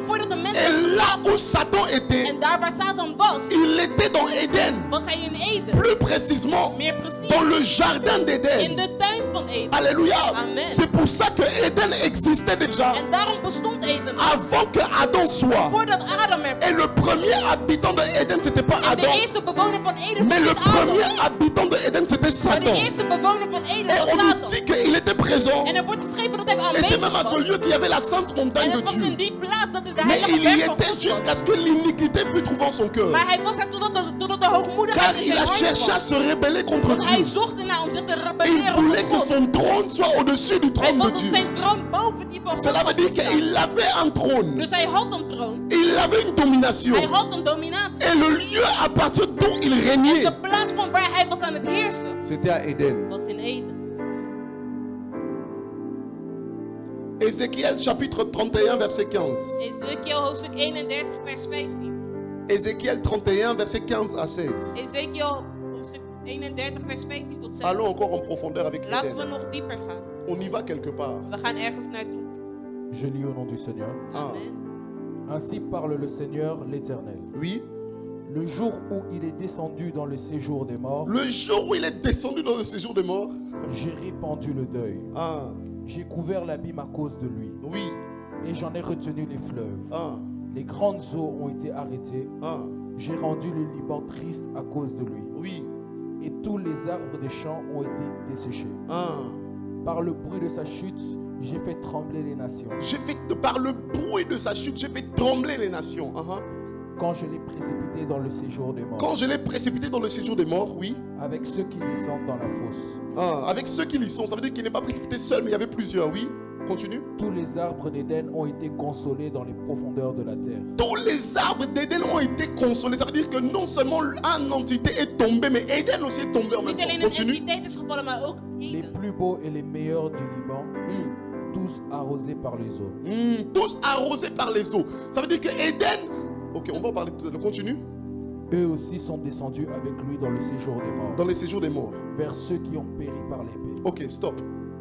voordat de mens Et werd là geschapen. où Satan était, En daar waar Satan was, il était dans Éden. was hij in Eden. Plus précisément, Meer precies, dans le jardin in d'Éden. de tuin van Eden. Alléluia. Amen. C'est pour ça que Éden existait déjà En daarom bestond Eden avant que Adam soit. voordat Adam er Et was. le premier habitant de Éden, c'était pas En de Adam, eerste bewoner van Eden mais was le niet Adam. premier habitant de Éden, c'était Maar de Satan. eerste bewoner van Eden Et was on nous Satan. dit qu'il était présent. En er wordt geschreven dat hij Et c'est aanwezig même à ce was. lieu qu'il y avait la sainte montagne En de het was in Dieu. die plaats dat hij de Mais heilige il y berg van était God jusqu'à was. ce que l'iniquité fût trouvée en son cœur. Maar hij was daar totdat de hoogmoedigheid Car in il zijn a hart cherché à was. se rebeller contre Want hij Dieu. zocht ernaar om zich te Et il rebelleren voulait op que God. son trône soit au-dessus du Hij trône de wilde dat Dieu. zijn troon boven die van God Cela veut dire was staan. qu'il avait un trône. Dus hij had een troon. Il avait une domination. Hij had een dominatie. Et le lieu à partir d'où il En régnait, de plaats van waar hij was aan het heersen, c'était à Éden. was in Eden. Ézéchiel chapitre 31 verset 15. Ezekiel hoofdstuk 31 vers 15. Ézéchiel 31 verset 15 à 16. Ezekiel hoofdstuk 31 vers 15 tot 16. Allons encore en profondeur avec Laten we Éden. nog dieper gaan. On y va quelque part. We gaan ergens naartoe. Je lis au nom du Seigneur. Ah. Amen. Ainsi parle le Seigneur l'Éternel. Oui. Le jour où il est descendu dans le séjour des morts, Le jour où il est descendu dans le séjour des morts. j'ai répandu le deuil. Ah. J'ai couvert l'abîme à cause de lui. Oui. Et j'en ai retenu les fleuves. Ah. Les grandes eaux ont été arrêtées. Ah. J'ai rendu le Liban triste à cause de lui. Oui. Et tous les arbres des champs ont été desséchés. Ah. Par le bruit de sa chute, j'ai fait trembler les nations. Par le bruit de sa chute, j'ai fait trembler les nations. Ah. Quand je l'ai précipité dans le séjour des morts, Quand je l'ai précipité dans le séjour des morts, oui. avec ceux qui descendent dans la fosse, Ah. Avec ceux qui y sont, ça veut dire qu'il n'est pas précipité seul, mais il y avait plusieurs, oui. Continue. tous les arbres d'Éden ont été consolés dans les profondeurs de la terre. Tous les arbres d'Éden ont été consolés. Ça veut dire que non seulement une entité est tombée, mais Éden aussi est tombé en même Niet alleen temps. een Continue. entiteit is gevallen, maar ook Les Eden. plus beaux et les meilleurs du Liban, Hmm. tous arrosés par les eaux. Tous arrosés par les eaux. Ça veut dire que Éden. Ok, on va en parler tout à l'heure. Continue. Eux aussi sont descendus avec lui dans le séjour des morts, Dans les séjours des morts. vers ceux qui ont péri par l'épée. Ok, stop.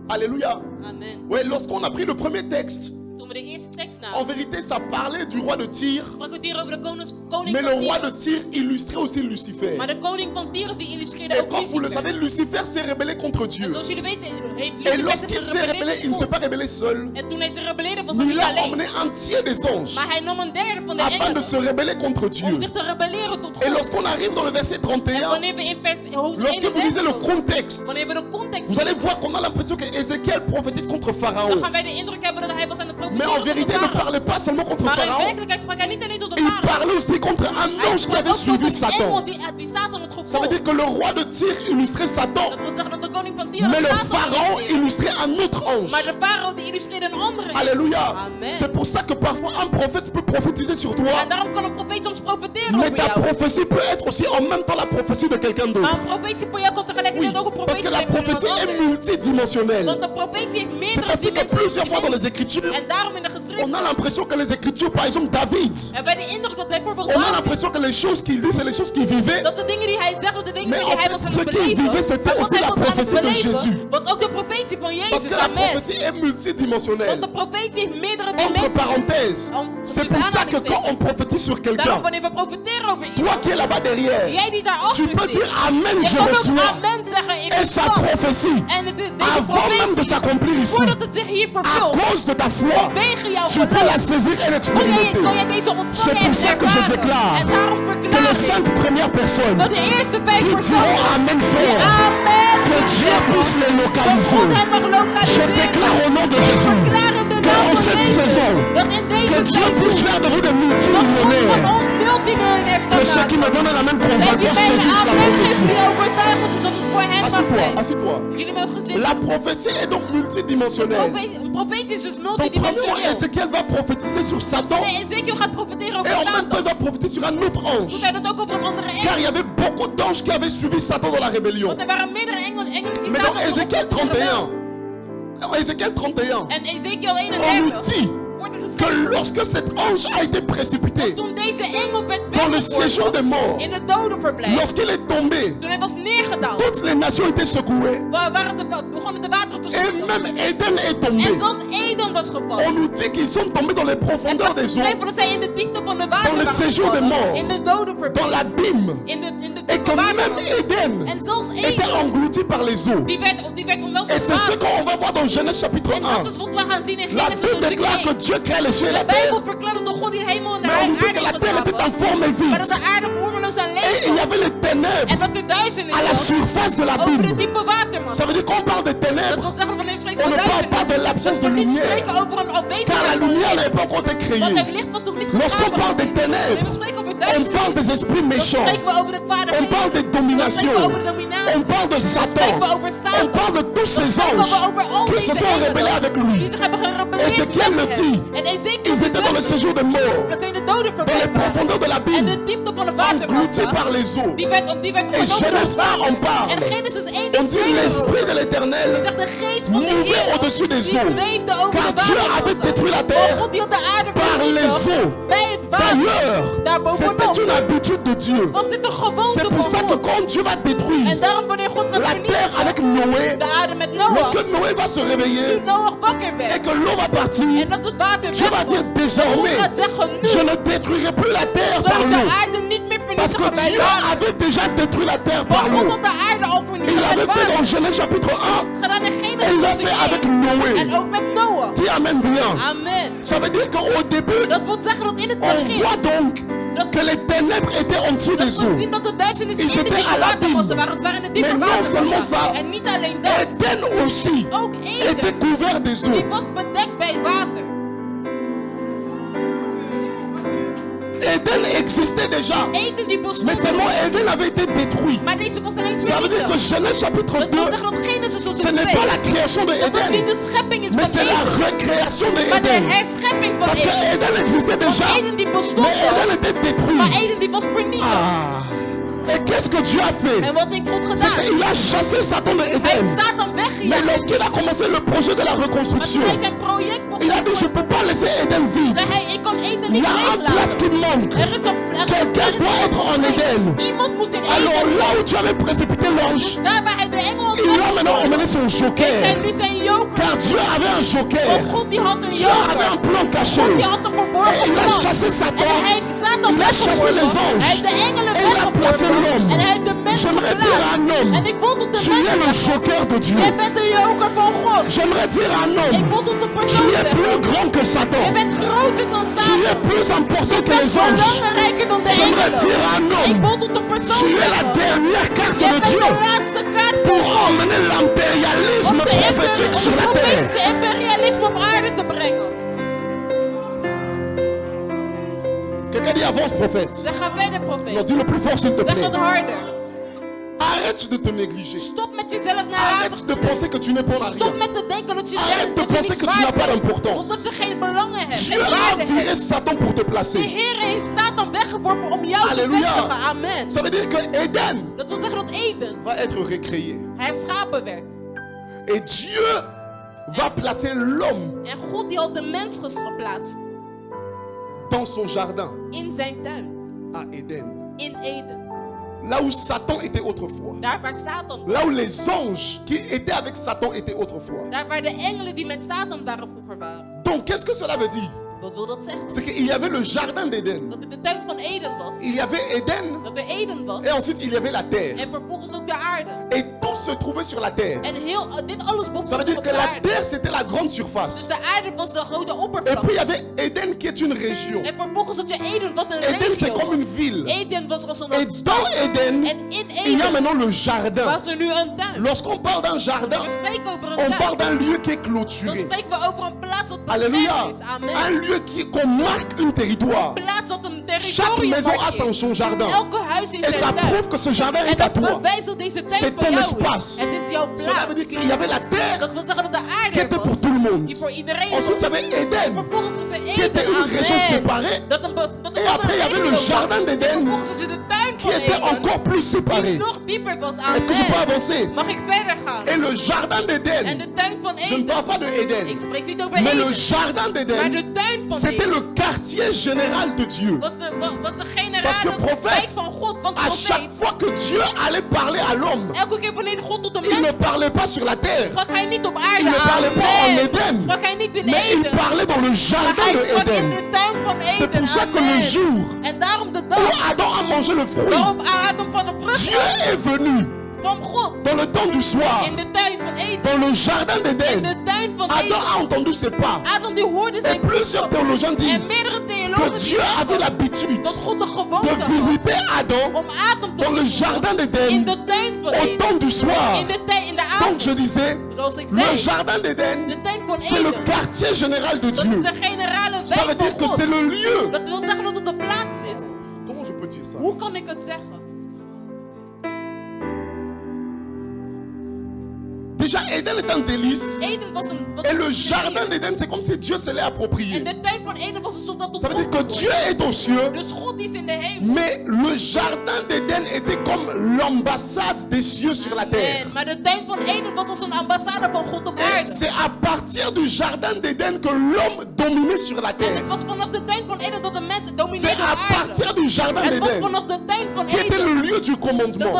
Alléluia. Amen. Ouais, lorsqu'on a pris le premier texte, Toen we de eerste tekst en namen, vérité, ça parlait du roi de Tyr. sprak het hier over de koning Mais le van roi de Tyrus. Tyr illustrait aussi Lucifer. Maar de koning van Tyrus die illustreerde Et ook comme vous le Lucifer. savez, Lucifer s'est rebellé contre En Dieu. zoals jullie weten, heeft Et Lucifer lorsqu'il zich s'est rebellé, gerebelleerd il ne s'est tegen pas rebellé seul. God. En toen hij zich rebelleerde, was Mais hij il niet a alleen. emmené un tiers des anges Maar hij nam een derde van de afin de engelen se rebeller contre Dieu. om zich te rebelleren tot Et God. lorsqu'on arrive dans le verset En 31, wanneer we in vers hoofdstuk lorsque vous lisez le 31 contexte, wanneer we de context vous allez voir qu'on a l'impression que Ézéchiel prophétise contre dan Pharaon. gaan wij de indruk hebben dat hij was aan het Mais en profeteren vérité, tot il de ne parlait pas seulement contre Maar in Pharaon. werkelijkheid sprak hij niet alleen tot de Il farao. parlait aussi contre un Hij ange qui sprak avait ook suivi tot een engel Satan. die Satan had Ça veut gevolgd. dire que le roi de Tyr illustrait Satan, Dat wil zeggen dat de koning van Tyrus mais le Satan pharaon illustreerde. illustrait un autre ange. Maar de farao die illustreerde een andere. Alléluia. Amen. C'est pour ça que parfois un prophète peut prophétiser sur toi, En daarom kan een profeet soms profeteren mais over ta jou. prophétie peut être aussi en même temps la prophétie de quelqu'un Maar d'autre. een profetie voor jou kan Oui, tegelijkertijd ook een parce profetie que la zijn voor iemand prophétie est anders. multidimensionnelle. Want de profetie heeft C'est meerdere ainsi que plusieurs fois dans les dimensies. Écritures, En daarom in de on a geschriften l'impression que les Écritures, par exemple David, hebben wij de indruk dat bijvoorbeeld on a David, l'impression que les choses qu'il dit, c'est les choses qu'il vivait. dat de dingen die hij zegt, dat de dingen Mais die en hij fait, was aan ce het qu'il beleven, vivait, c'était maar wat aussi hij la was aan het prophétie de beleven, Jésus. was ook de profetie van Parce Jezus. que la Amen. prophétie est Want multidimensionnelle. de profetie heeft meerdere Entre dimensies. parenthèses, c'est pour ça que quand on prophétise sur Daarom quelqu'un, wanneer we profiteren over toi iemand, qui es là-bas derrière, jij die daar tu achter peux zit, dire Amen, je je kan ook reçois. amen zeggen in Et sa ontvang. prophétie, En het is deze avant même de profetie, s'accomplir ici, voordat het zich hier à vervult, cause de ta foi, vanwege jouw tu peux la geloof, saisir et kon l'expérimenter. jij deze C'est ontvangen pour en ça que je ervaren. déclare En daarom que verklaar les ik 5 premières personnes dat de eerste 5 qui personen diront Amen die fort, amen que Dieu puisse les dat localiser. God hen mag Je lokaliseren. déclare au nom de Ik Jésus verklaar in de que naam en van cette Jezus saison, dat in que deze Dieu puisse seizoen faire de vous des dat God multimillionnaires. van ons multimiljonairs kan Que ceux qui maken. me donnent la même Dat die convaincance mij de saisissent la amen geeft prophétie. die overtuigend is dat het voor hen mag Assis-toi, zijn. assis-toi. Jullie mogen zitten. La prophétie est donc multidimensionnelle. Een profetie is dus Donc premièrement, multidimensioneel. Ézéchiel va prophétiser sur Satan Nee, Ezekiel gaat profeteren over et en même temps Satan. il va prophétiser sur un autre ange. Doet hij dat ook over een andere Car engel? il y avait beaucoup d'anges qui avaient suivi Satan dans la rébellion. Want er waren meerdere engelen die Mais dans Satan Ézéchiel opgevolgd hebben. 31, dans Ézéchiel 31, En Ezekiel on nous 31 dit wordt er que geschreven. lorsque cet ange a été précipité Toen deze engel werd dans le séjour des morts, in het dodenverblijf. lorsqu'il est tombé, Toen hij was neergedaald. toutes les nations étaient secouées. Begonnen de wateren te Et schudden. même Éden est En tombé. zelfs Eden was On gevallen. nous dit qu'ils sont tombés dans les En profondeurs staat des eaux, geschreven dat zij in de diepte van de Dans wateren le waren séjour des gevallen. morts. In de dans dodenverblijf. l'abîme, In de et que diepe même wateren. Éden En zelfs était Eden. englouti par les eaux. Die werd omweld Et van c'est ce water. qu'on va voir dans Genèse chapitre En 1. dat is wat we gaan zien in La Genesis Bible hoofdstuk déclare que 1. Dieu crée les cieux et la De Bijbel terre. verklaart dat God die hemel en de Mais on nous dit que aarde la heeft terre était geschapen. informe et Maar dat vide. de aarde vormeloos en Et leeg il y was. avait les ténèbres En dat er duisternis à la was surface de over de l'abîme. diepe waterman. Ça veut dire qu'on parle de Dat ténèbres, wil zeggen, wanneer we spreken on over ne parle pas de duisternis, l'absence dat de we niet lumière. spreken over een car la afwezigheid van lumière licht. n'avait pas encore été Want créée. het licht was nog niet Lorsqu'on geschapen. parle des Wanneer we ténèbres, spreken over on duisternis, parle parle des esprits Dan méchants. spreken we over de kwade On parle de geesten. Dan domination. spreken we over On dominatie. parle de Dan Satan. spreken we over On Satan. parle de tous ces Dan anges spreken we over al qui se deze sont rebellés engelen avec lui. die zich hebben gerebelleerd Ézéchiel met le dit. hem. En Ezekiel Ils étaient dans le zegt séjour des morts, dat zij in de doden dans les verwekt waren. profondeurs de En l'abîme, de diepte van de engloutis watermassa, par les eaux. die werd Et genomen door Genèse het 1 en water. parle. En Genesis 1 On die dit spreekt l'esprit erover. de Die l'éternel zegt de geest van de mouvait Heer au-dessus des die eaux. zweefde over Car de Dieu avait watermassa. détruit la Want terre God die had de aarde par les vernietigd eaux. bij het water. D'ailleurs, Daarbovenop c'était une habitude de Dieu. was dit een gewoonte C'est pour ça van que God. quand Dieu va détruire En daarom wanneer God gaat la terre avec vernietigen, Noé, de aarde met Noach, lorsque Noé va se réveiller toen Noach wakker et werd que l'eau va partir, en dat het water Dieu va weg dire was, désormais, God gaat zeggen je nu ne détruirai plus la terre zal par ik de l'eau. aarde niet meer Parce que vernietigen bij Dieu water. avait déjà détruit la terre par Want God l'eau. had de aarde al Il vernietigd met l'avait fait dans water. Genèse chapitre 1 Gedaan in et il Genesis l'a fait avec 1 Noé. en ook met Noach. Dis amen bien. Amen. Ça veut dire qu'au début, Dat wil zeggen dat in het on begin voit donc que les ténèbres étaient en dessous dat des we eaux. zien dat de duisternis Ils in de étaient à diepe l'abîme. watermassen waren. Ze waren in de diepe Mais non seulement watermassa. ça, En niet alleen dat. Éden aussi Ook était Eden, couvert des eaux. die was bedekt bij water. Éden existait déjà, Eden die bestond. mais seulement Éden avait été détruit. Maar deze was alleen Ça veut dire que vernietigd. Genèse chapitre Dat 2, wil zeggen dat Genesis ce hoofdstuk n'est 2 pas la création de dat het niet Éden, de schepping is mais van c'est la Eden, recréation de maar de Éden. herschepping van Parce que Eden. Éden existait Want déjà, Eden die bestond mais Éden al, était maar détruit. Eden die was vernietigd. Ah. Et qu'est-ce que Dieu a fait? En wat heeft God C'est gedaan? qu'il a chassé Satan de Hij Éden. heeft Satan Mais weggejaagd. lorsqu'il a commencé le projet de la Maar reconstruction, toen hij zijn project il a dit je ne peux pas laisser Éden vide. zei hij, ik kan Eden Il niet y a une place leeglaten. qui manque. Er is Quelqu'un doit être en Éden. Iemand moet in Alors Eden. là où tu avais précipité l'ange, Daar waar hij de engel had il a maintenant emmené son heeft hij joker. nu zijn joker. Car Dieu avait un joker. Want God die had een Dieu avait un joker. plan caché. God die had een verborgen Et il a plan. chassé En Satan. hij heeft Satan Il a chassé les weggeworpen. anges. Hij heeft de engelen Et il a placé weggeworpen. l'homme. En hij heeft de mens J'aimerais dire à un geplaatst. homme, En ik wil tot de tu es le mens zeggen, joker de Dieu. jij bent de joker van God. J'aimerais dire à un Ik homme, wil tot de tu persoon es zeggen, plus grand que jij Satan. bent groter dan Tu Satan. es plus important Je que bent les anges. belangrijker dan de J'aimerais engelen. dire à un Ik homme, wil tot de persoon tu es la zeggen, dernière carte jij de bent Dieu de laatste kaart pour van God. emmener l'impérialisme Om de prophétique sur la terre. profetische imperialisme op aarde te brengen. Quelqu'un dit avance prophète. Zeg gaan verder, Non, profeet. dis le plus fort s'il te Zeg plaît. het harder. Arrête de te négliger. Stop met jezelf naar Arrête laten de zetten. penser que tu n'es bon à Stop rien. met te denken dat je, Arrête de dat je penser niet que tu n'as zwaar pas bent. d'importance. Omdat je geen belangen hebt Dieu en a waarde viré hebt. Satan pour te De placer. Heer heeft Satan weggeworpen om jou te Alléluia. vestigen. Amen. Ça veut dire que Éden Dat wil zeggen dat Eden va être recréé. herschapen werd. Et Dieu va placer l'homme En God die had de mens geplaatst dans son jardin in zijn tuin. à Éden. In Eden. Là où Satan était autrefois. Daar waar Satan was. Là où les anges qui étaient avec Satan étaient autrefois. Daar waar de engelen die met Satan waren vroeger waren. Donc qu'est-ce que cela veut dire? Wat wil dat zeggen? C'est qu'il y avait le jardin d'Éden. Dat er de tuin van Eden was. Il y avait Éden Dat er Eden was. et ensuite il y avait la terre. En vervolgens ook de aarde. Et tout se trouvait sur la terre. En dit alles Ça bevond veut zich dire op que de la aarde. terre c'était la grande Dus surface. de aarde was de grote Et puis il oppervlakte. y avait Éden qui est une région. En vervolgens had je Eden wat een Éden c'est regio comme une was. ville. Eden was als Et een stad. dans Éden, En in il y a Eden maintenant le jardin. was er nu een tuin. Lorsqu'on parle d'un jardin, We spreken over on een parle tuin. d'un lieu qui est Dan clôturé. spreken we over een plaats dat Alléluia. beschermd is. Amen. Un lieu qu'on marque un territoire. Een plaats dat een Chaque territorium maison a markeert. son jardin. Elke huis heeft Et ça zijn tuin. prouve que ce jardin En est à dat toi. bewijst dat deze tuin C'est van ton jou espace. is. Het is jouw Cela veut dire plaats. qu'il y avait la terre Dat wil zeggen dat de qui aarde était pour was. tout le monde. Die voor iedereen Ensuite, il y was. avait Éden. Vervolgens was er qui était Eden. une région Amen. séparée. Dat een bos, dat een Et après, il y avait le regio was. jardin d'Éden Vervolgens was er de tuin qui van était Eden. encore plus Die séparé. nog dieper was. Est-ce que je peux Amen. avancer? Mag ik verder gaan? Et le jardin En d'Éden, de tuin van je ne Eden. parle pas de Ik Éden, spreek niet over mais le Eden. jardin Maar d'Éden, de tuin van c'était Eden le quartier général de Dieu. was de generale Parce que prophète, wijk van God. Want À chaque profeet, fois que Dieu allait parler à l'homme, elke keer wanneer God tot de il ne mens parlait pas sur la terre, sprak hij niet op aarde. il ne parlait pas en Amen. Éden, Sprak hij niet in mais il Eden. parlait dans le Maar jardin hij de sprak in Éden. de tuin van C'est Eden. pour ça que le Amen. jour En daarom de où dag Adam a mangé le fruit, waarop Adam van de vrucht Dieu est venu van God dans le temps du soir, in de tuin van Eden. dans le jardin In d'Éden. de tuin van Adam Eden. a entendu ses pas. Adam die hoorde Et zijn plusieurs théologiens en disent meerdere que theologen die Dieu avait zeggen l'habitude dat God de gewoonte de had visiter Adam om Adam te dans le bezoeken jardin in d'Éden de tuin van au Eden. temps du soir. In de Donc je avond. disais, Zoals ik le zei, jardin d'Éden, de tuin van c'est le Eden. quartier général de Dat is Dieu. de generale Ça veut wijk dire van que c'est God. le lieu. Dat wil zeggen dat het de plaats is. Comment je peux dire ça? Hoe kan ik het zeggen? Déjà, Eden est un délice. Eden was Et le een jardin d'Éden, c'est comme si Dieu se l'est approprié. En de tuin van Eden was een soort dat tot Ça veut dire God que Dieu behoorde. est aux cieux, Dus God is in de hemel. mais le jardin d'Éden était comme l'ambassade des cieux sur la terre. Maar de tuin van Eden was als een ambassade van God op Et aarde. c'est à partir du jardin d'Éden que l'homme dominait sur la En terre. het was vanaf de tuin van Eden dat de mensen C'est domineerden à op aarde. partir du jardin Het was d'Éden vanaf de tuin van qui était Eden. le lieu du commandement.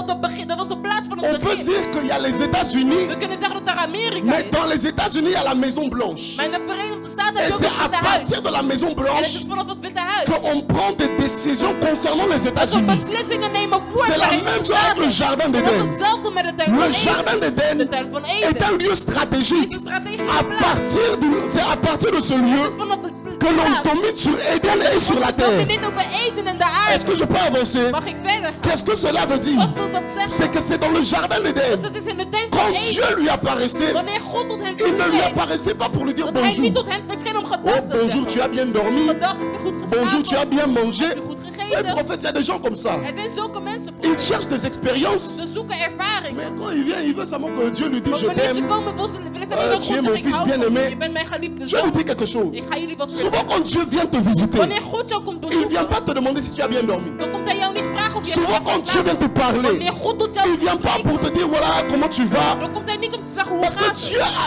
Dat was de plaats van On het peut begin. dire qu'il y a les États-Unis, We kunnen zeggen dat er Amerika mais is. dans les États-Unis, il y a la Maison Blanche. Maar in de Verenigde Staten Et heb je c'est ook à het Witte Huis. partir de la Maison En het Blanche is vanaf het Witte Huis qu'on prend des décisions concernant les dat we États-Unis. beslissingen nemen voor C'est de la Verenigde même chose avec le Staten. jardin Dat is d'Éden. hetzelfde met de tuin Le van jardin Eden. d'Éden De tuin van est Eden un lieu is stratégique. een strategische À plaats. partir c'est à partir de ce lieu Het is vanaf de que l'on plaats domine sur Éden et sur la dat terre. domineert over Eden en de Est-ce que aarde. je peux avancer? Mag ik verder gaan? Qu'est-ce que cela veut dire? Wat wil dat zeggen? C'est que c'est dans le jardin d'Éden. Dat het is in de tuin van Quand Dieu Eden. lui apparaissait, Wanneer God tot hen il ne lui verscheen. apparaissait pas pour lui dire Dat hij bonjour. niet tot hen verscheen om Oh, gedag te bonjour, tu zeggen. as bien dormi. Gedag, heb je goed Bonjour, tu as geslapen? bien mangé. Heb je goed Mais gegeten? prophète, il y a des gens comme ça. Er zijn zulke mensen. Ils cherchent des expériences. Ze zoeken ervaring. Mais quand il vient, il veut seulement que Dieu lui dise Want je wanneer ze t'aime. komen, willen ze alleen maar tu es God mon zeggen, ik fils hou van bien-aimé. je. Je bent mijn geliefde Je vais vous zoon. dire quelque chose. Ik ga jullie wat Souvent vertellen. quand Dieu vient te visiter, Wanneer God jou komt il ne vient bezoeken, pas te demander si tu as bien dormi. dan komt hij jou niet vragen of je Souvent hebt quand Dieu vient geslapen. te parler, Wanneer God tot jou il ne vient pas pour te spreken, dire voilà comment tu vas. dan komt hij niet om te zeggen hoe Parce que gaat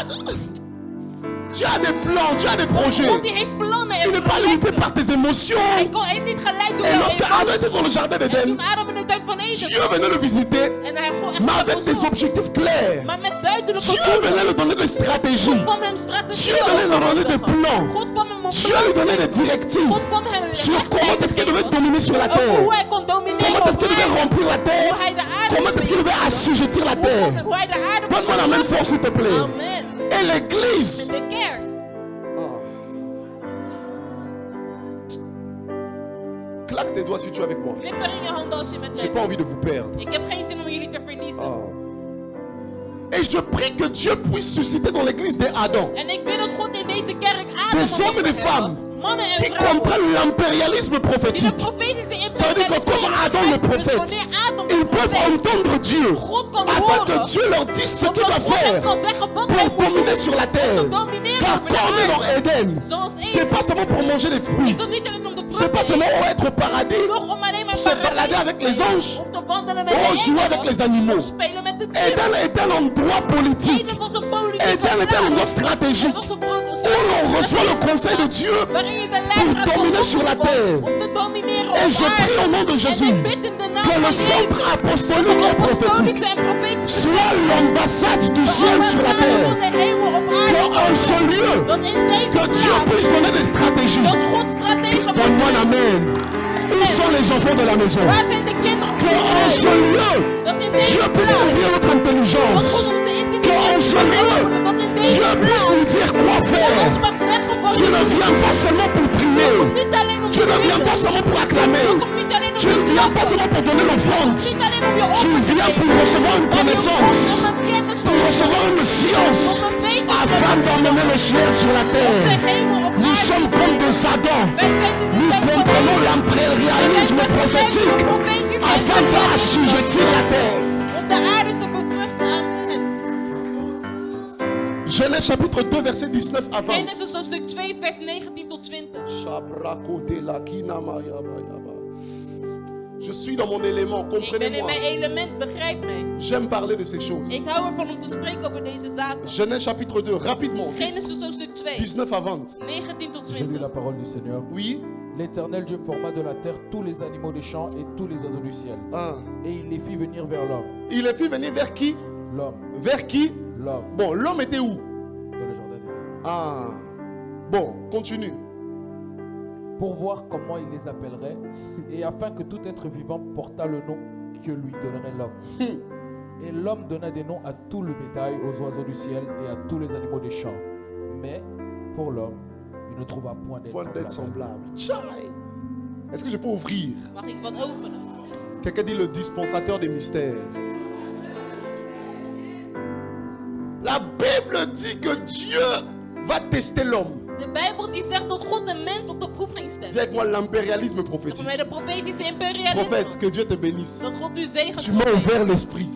het. Dieu a des plans, Dieu a des projets. God die heeft plannen Il en n'est pas limité projecten. par tes émotions. Hij is niet geleid door Et jouw lorsque Adam emoties. était dans le jardin En d'Éden, toen Adam in de tuin van Eden Dieu venait le visiter, en hij mais avec des objectifs clairs. maar met duidelijke Dieu venait doelen. lui donner des stratégies. God kwam hem strategieën Dieu venait lui donner des overhandigen. plans. God kwam hem een Dieu lui donnait des directives God kwam hem sur comment est-ce qu'il devait dominer sur la over terre. hoe hij kon domineren Comment est-ce qu'il over devait aarde. remplir la terre. Hoe hij de aarde Comment est-ce qu'il devait assujettir la terre. Hoe hij de aarde kon Donne-moi la même force s'il te plaît. Amen. Et l'église. De kerk. Claque tes doigts si tu es avec moi. Knip er in je handen als je met J'ai mij pas envie de vous perdre. Ik heb geen zin om jullie te verliezen. Et je prie que Dieu puisse susciter dans l'église des Adam En ik bid dat God in deze kerk Adam des hommes et des femmes mannen en qui vrouwen comprennent l'impérialisme die de prophétique. profetische Ça veut dire que comme Adam le prophète, ils peuvent entendre Dieu afin que Dieu leur dise ce qu'il doit faire pour dominer sur la terre. Car quand on est dans Éden, c'est pas seulement pour manger des fruits, c'est pas seulement pour être au paradis, se balader avec les anges, ou jouer avec les animaux. Éden est un endroit politique. Éden est un endroit stratégique où l'on reçoit le conseil de Dieu pour dominer sur la terre. Et je prie au nom de Jésus que le centre apostolique et prophétique soit l'ambassade du ciel sur la terre. Qu'en ce lieu, que Dieu puisse donner des stratégies. Donne-moi un amen. Où sont les enfants de la maison? Qu'en ce lieu, Dieu puisse ouvrir notre intelligence. Qu'en ce lieu, Dieu puisse nous dire quoi faire. Tu ne viens pas seulement pour prier. Tu ne viens pas seulement pour acclamer. Tu ne viens pas seulement pour donner l'offrande. Tu viens pour recevoir une connaissance, pour recevoir une science, afin d'emmener le ciel sur la terre. Nous sommes comme des Adams. Nous comprenons l'impérialisme prophétique afin d'assujettir la terre. Om de aarde te bevruchten. Amen. Genèse chapitre 2, verset 19 à 20. Genesis hoofdstuk 2, vers 19 tot 20. Je suis dans mon élément, Ik ben in comprenez-moi. mijn element, begrijp mij. J'aime parler de ces choses. Ik hou ervan om te spreken over deze zaken. Genèse chapitre 2, rapidement, vite. Genesis hoofdstuk 2, 19 à 20. 19 tot Je lis 20. la parole du Seigneur. Oui. L'Éternel Dieu forma de la terre tous les animaux des champs et tous les oiseaux du ciel. Et il les fit venir vers l'homme. Il les fit venir vers qui? L'homme. Vers qui? L'homme. Bon, l'homme était où? Dans le jardin d'Éden. Ah. Bon, continue. Pour voir comment il les appellerait, et afin que tout être vivant portât le nom que lui donnerait l'homme. Et l'homme donna des noms à tout le bétail, aux oiseaux du ciel et à tous les animaux des champs. Mais pour l'homme, il ne trouva point d'être semblable. Tchaï. Est-ce que je peux ouvrir? Mag ik wat openen? Quelqu'un dit le dispensateur des mystères. La Bible dit que Dieu va tester l'homme. De Bijbel die zegt dat God de mens op de proefing stelt. Dis avec moi l'impérialisme Zeg prophétique. maar de profetische imperialisme. Prophète, que Dieu te bénisse. Dat God u zegent. Tu m'as ouvert l'esprit.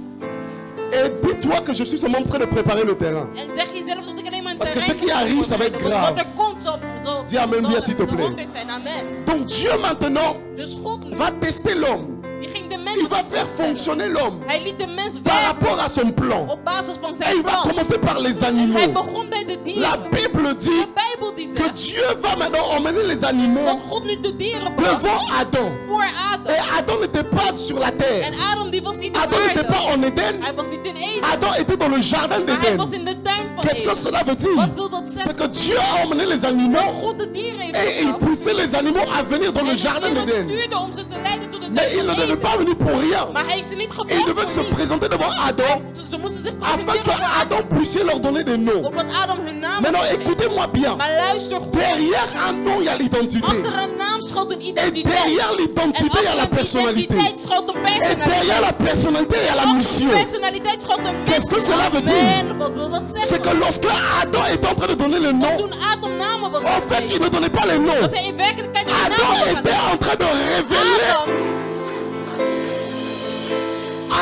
Et dis-toi que je suis seulement prêt de préparer le terrain. En zeg jezelf dat ik alleen maar een Parce que terrein ce qui arrive, ça va être grave. Wat er komt zal Dis amen bien, s'il te plaît. zal zijn. Amen. Donc Dieu maintenant Dus God va tester l'homme. die ging de mens Il op va de faire proef stellen. fonctionner l'homme Hij liet de mens par werken rapport à son plan. op basis van Et zijn il va plan. commencer par les En hij animaux. begon bij de La dieren. Bible dit De Bijbel die que zegt Dieu va maintenant emmener les animaux dat God nu de dieren bracht devant Adam. voor Et Adam. Adam n'était pas sur la terre. En Adam die was niet op Adam n'était pas aarde. en Éden. Hij was niet in Eden. Adam était dans le jardin Maar hij d'Éden. was in de tuin van Qu'est-ce que Eden. cela veut dire? Wat wil dat C'est zeggen? que Dieu a emmené les Dat animaux God de dieren heeft et il gebracht. poussait les animaux à venir dans le En de jardin dieren d'Éden. stuurde om ze te leiden tot de Mais tuin il ne van devait pas Eden. venir pour rien. Maar hij heeft ze niet Il gebracht devait se voor niets. présenter devant Adam Ze moesten zich afin presenteren que voor Adam. Adam puisse leur donner des noms. Omdat Adam hun naam Maintenant, had gegeven. écoutez-moi bien. Maar luister goed. Derrière un nom, il y a l'identité. Achter een naam schuilt een Et identiteit. derrière En l'identité, il y a la achter een personnalité. identiteit schuilt een Et derrière personaliteit. la personnalité, il y a la Achter mission. een personaliteit schuilt een Qu'est-ce que missie. cela veut dire? Amen. Wat wil dat C'est zeggen? que lorsque Adam est en train de donner le nom, Toen Adam namen was en fait, il ne donnait pas les noms. dat hij in werkelijkheid geen Adam namen was était en train de révéler.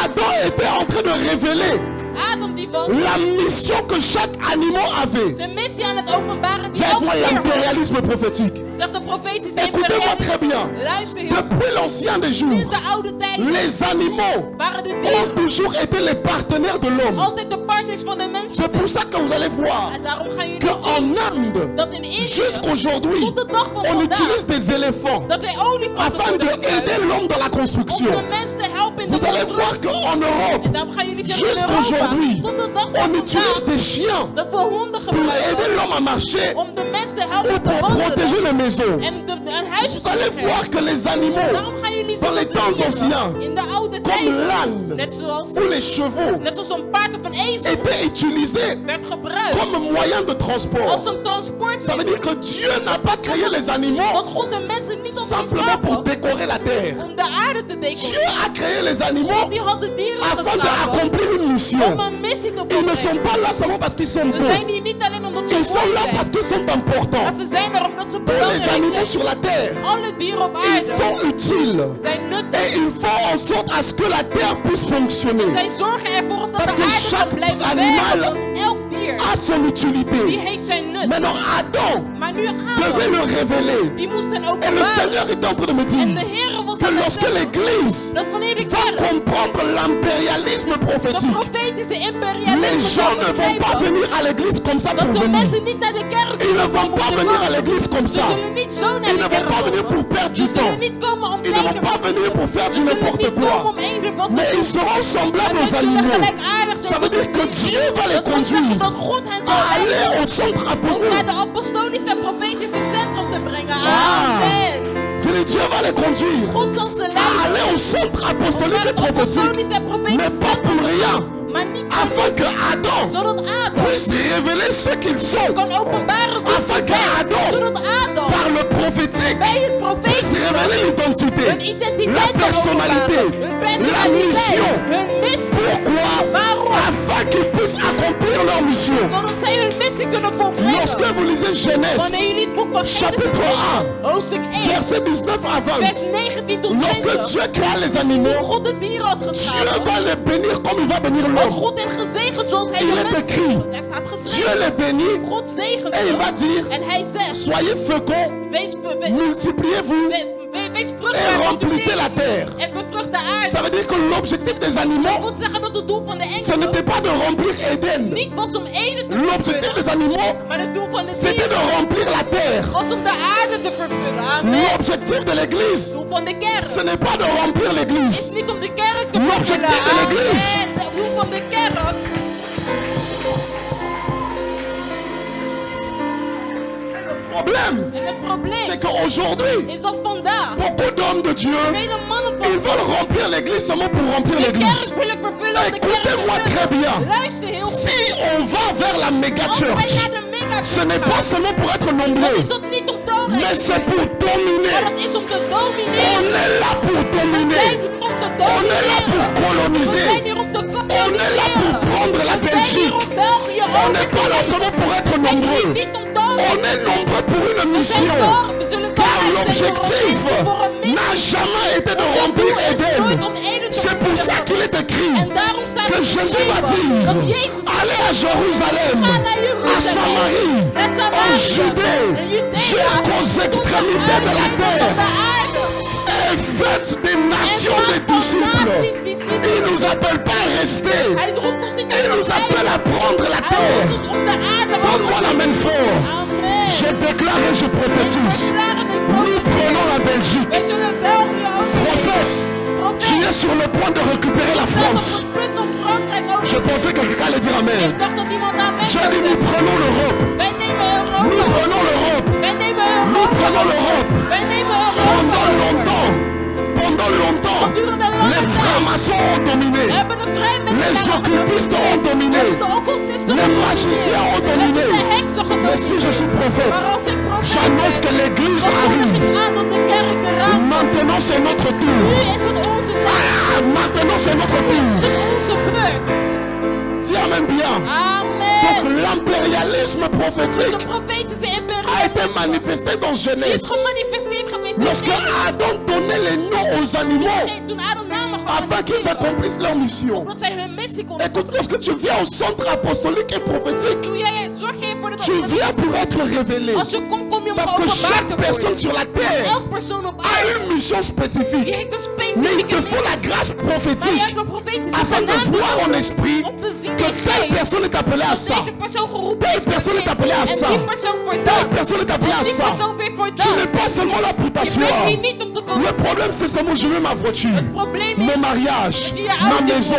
Adam était en train de révéler Adam die was la mission que chaque animal avait. de missie aan het openbaren die Dis elke moi keer had. l'impérialisme prophétique. Zegt de profetische Écoutez-moi très bien. Luister heel goed. Depuis l'ancien des jours, Sinds de oude tijd les animaux waren de ont dieren toujours été les partenaires de l'homme. altijd de partners van de mensen. C'est pour ça que vous allez voir En daarom gaan jullie qu'en zien Inde, dat in Indië jusqu'aujourd'hui, tot de dag van on vandaag utilise des éléphants dat er olifanten afin worden de gebruikt aider l'homme dans la om construction. de mensen te helpen in de Vous allez voir constructie. qu'en Europe, En daarom gaan jullie zien in Europa jusqu'aujourd'hui, tot de dag on van utilise vandaag des chiens dat we honden pour aider gebruiken l'homme à marcher om de mensen te helpen ou om te pour protéger wandelen les maisons. en een huisje Vous allez te voir beschermen. que les animaux, Daarom gaan jullie dans zien les dat de temps dieren anciens, in de oude comme tijden, l'âne net zoals ou les chevaux, een paard of een ezel, étaient utilisés werd gebruikt comme moyen de transport. als een transport. Ça veut dire que Dieu n'a pas créé les animaux Want God de mensen niet om te simplement pour schapen décorer la terre. om de aarde te Dieu decoreren. a créé les animaux Die had de dieren afin geschapen d'accomplir une om mission. een missie te Ils ne sont volbrengen. pas là seulement parce qu'ils sont Ze beaux. zijn hier niet alleen omdat ze Ils sont mooi là parce zijn, qu'ils sont maar importants. ze zijn er omdat ze Tous les belangrijk animaux zijn. sur la terre, Alle dieren op ils aarde sont utiles. zijn Et nuttig. ils font en sorte à ce que la terre puisse fonctionner. Zij zorgen ervoor dat Parce de que aarde chaque kan blijven animal werken. Want elk dier À son die utilité. heeft zijn nut. Maintenant, Adam Maar nu devait Adam, le révéler. die moest zijn Et le openbaren. Seigneur est en train de me En de dire Heer was que aan het lorsque zeggen l'Église dat wanneer de va kerk comprendre l'impérialisme de prophétique, profetische les imperialisme gens zal ne vont pas begrijpen, venir à l'église comme ça pour dat de venir. mensen niet naar de kerk Ils ne zullen vont pas moeten venir à komen. l'église comme Ze ça. zullen niet zo naar Ils de ne kerk vont pas venir komen. pour perdre Ze du temps. zullen niet komen om Ils ne vont plekken pas te venir doen. pour faire Ze du zullen n'importe niet komen quoi. om eender wat te Mais ils doen. seront semblables Maar aux zij zullen animaux. gelijkaardig zijn Ça veut met dire de que dieren. Dieu va les Dat wil zeggen conduire dat God hen à zal aller leiden au centre om naar apostolique. de apostolische en profetische centrum te brengen. Ah. Amen. Je dis Dieu va les conduire God zal ze à leiden aller au centre naar apostolique et het prophétique. apostolische en Mais profetische pas pour centrum. rien. Maar niet Afin que Adam zodat Adam puisse révéler ce qu'ils sont. kan openbaren wie Afin ze que zijn. Adam, Zodat Adam par le prophétique, bij het puisse profetische révéler hun l'identité, identiteit la kan personnalité, openbaren. Hun la personaliteit, mission. hun missie. Pourquoi? Waarom? Afin qu'ils puissent accomplir leur mission. Zodat zij hun missie kunnen volbrengen. Lorsque vous lisez Genèse, Wanneer jullie het boek van Genesis chapitre lezen, hoofdstuk 1, verset 19 à 20, vers 19 tot lorsque 20. Dieu créa les Toen animaux, God de dieren had Dieu geschapen, va les bénir comme il va bénir had l'homme. God hen gezegend zoals hij Il de est mens écrit. zegent. Er staat Dieu geschreven. les bénit God zegent et il va ze. dire, En hij zegt, soyez féconds, multipliez-vous wees et vruchtbaar remplissez la terre. en bevrucht de aarde. Ça veut dire que l'objectif des Dat animaux, wil zeggen dat het doel van de ce engelen n'était pas de remplir Éden. niet was om Eden te L'objectif vervullen, des animaux, maar het doel van de c'était de dieren remplir la terre. was om de aarde te vervullen. Amen. L'objectif de Het l'église, doel van de kerk ce n'est pas de remplir is l'église. niet om de kerk te L'objectif vervullen. de l'église. Amen. Het doel van de kerk Le problème, en het probleem c'est qu'aujourd'hui, is dat vandaag beaucoup d'hommes de Dieu, vele mannen ils van veulent remplir l'église seulement pour remplir de l'église. kerk willen vervullen om de kerk te Écoutez-moi très bien. vervullen. Luister heel goed. Si on va vers la méga Als wij church, naar de mega ce n'est pas seulement pour être dan nombreux, is dat niet om doorheen mais te c'est zijn, pour maar dominer. dat is om te On domineren. est là pour We zijn dominer. hier om te On est là pour domineren. We coloniser. zijn hier om te On est là pour koloniseren. prendre la We zijn hier Belgique. om België On over n'est te pas là nemen. seulement pour être We zijn hier nombreux. niet om domineren. On est nombreux pour une mission. Car l'objectif n'a jamais été de remplir Éden. C'est pour ça qu'il est écrit que Jésus va dire, allez à Jérusalem, à Samarie, en Judée, jusqu'aux extrémités de la terre. Et faites des nations des disciples. Il ne nous appelle pas à rester. Il nous appelle à prendre la terre. Donne-moi la main fort. Je déclare et je prophétise. Nous prenons la Belgique. Prophète, tu es sur le point de récupérer la France. Je pensais que quelqu'un allait dire Amen. Je dis nous prenons l'Europe. Nous prenons l'Europe. Nous prenons l'Europe. Pendant longtemps, les francs-maçons ont dominé. Les occultistes ont dominé. Les magiciens ont dominé. Mais si je suis prophète, j'annonce que l'église arrive. Maintenant c'est notre tour. Maintenant c'est notre tour. Dis Amen bien. Donc l'impérialisme prophétique a été manifesté dans Genèse. Lorsque Adam donnait les noms aux animaux afin qu'ils accomplissent leur mission. Écoute, lorsque tu viens au centre apostolique et prophétique, tu viens pour être révélé. Parce que chaque personne sur la terre a une mission spécifique. Mais il te faut la grâce prophétique afin de voir en esprit que telle personne est appelée à ça. Telle personne est appelée à ça. Telle personne est appelée à ça. Tu n'es pas seulement là pour t'asseoir. Le problème c'est seulement je veux ma voiture, mon mariage, ma maison,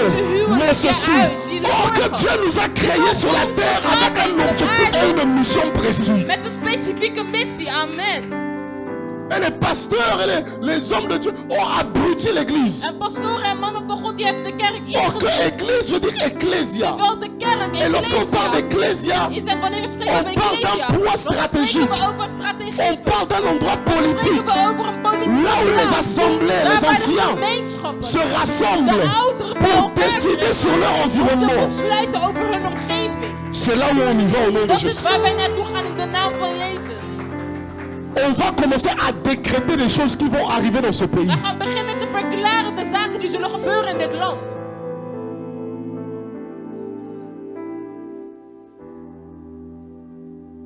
mon ceci. Or que Dieu nous a créés sur la terre avec un objectif et une mission précise. Et les pasteurs et les hommes de Dieu ont abruti l'église. Or que église veut dire ecclésia. Et lorsqu'on parle d'ecclésia, on parle d'un poids stratégique. On parle d'un endroit politique. Là où les assemblées, les anciens se rassemblent pour décider sur leur environnement. C'est là où on y va au nom de Jésus. On va commencer à décréter les choses qui vont arriver dans ce pays.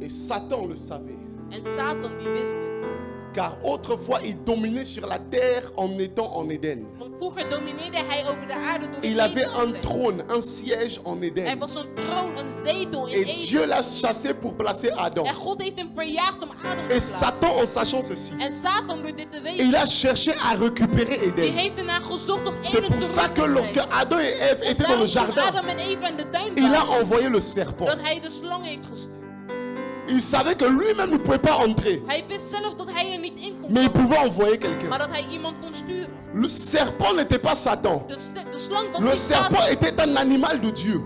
Et Satan le savait. Car autrefois il dominait sur la terre en étant en Éden. Il avait un trône, un siège en Éden. Et Dieu l'a chassé pour placer Adam. Et Satan, en sachant ceci, il a cherché à récupérer Éden. C'est pour ça que lorsque Adam et Ève étaient dans le jardin, il a envoyé le serpent. Il savait que lui-même ne pouvait pas entrer. Mais il pouvait envoyer quelqu'un. Le serpent n'était pas Satan. Le serpent était un animal de Dieu.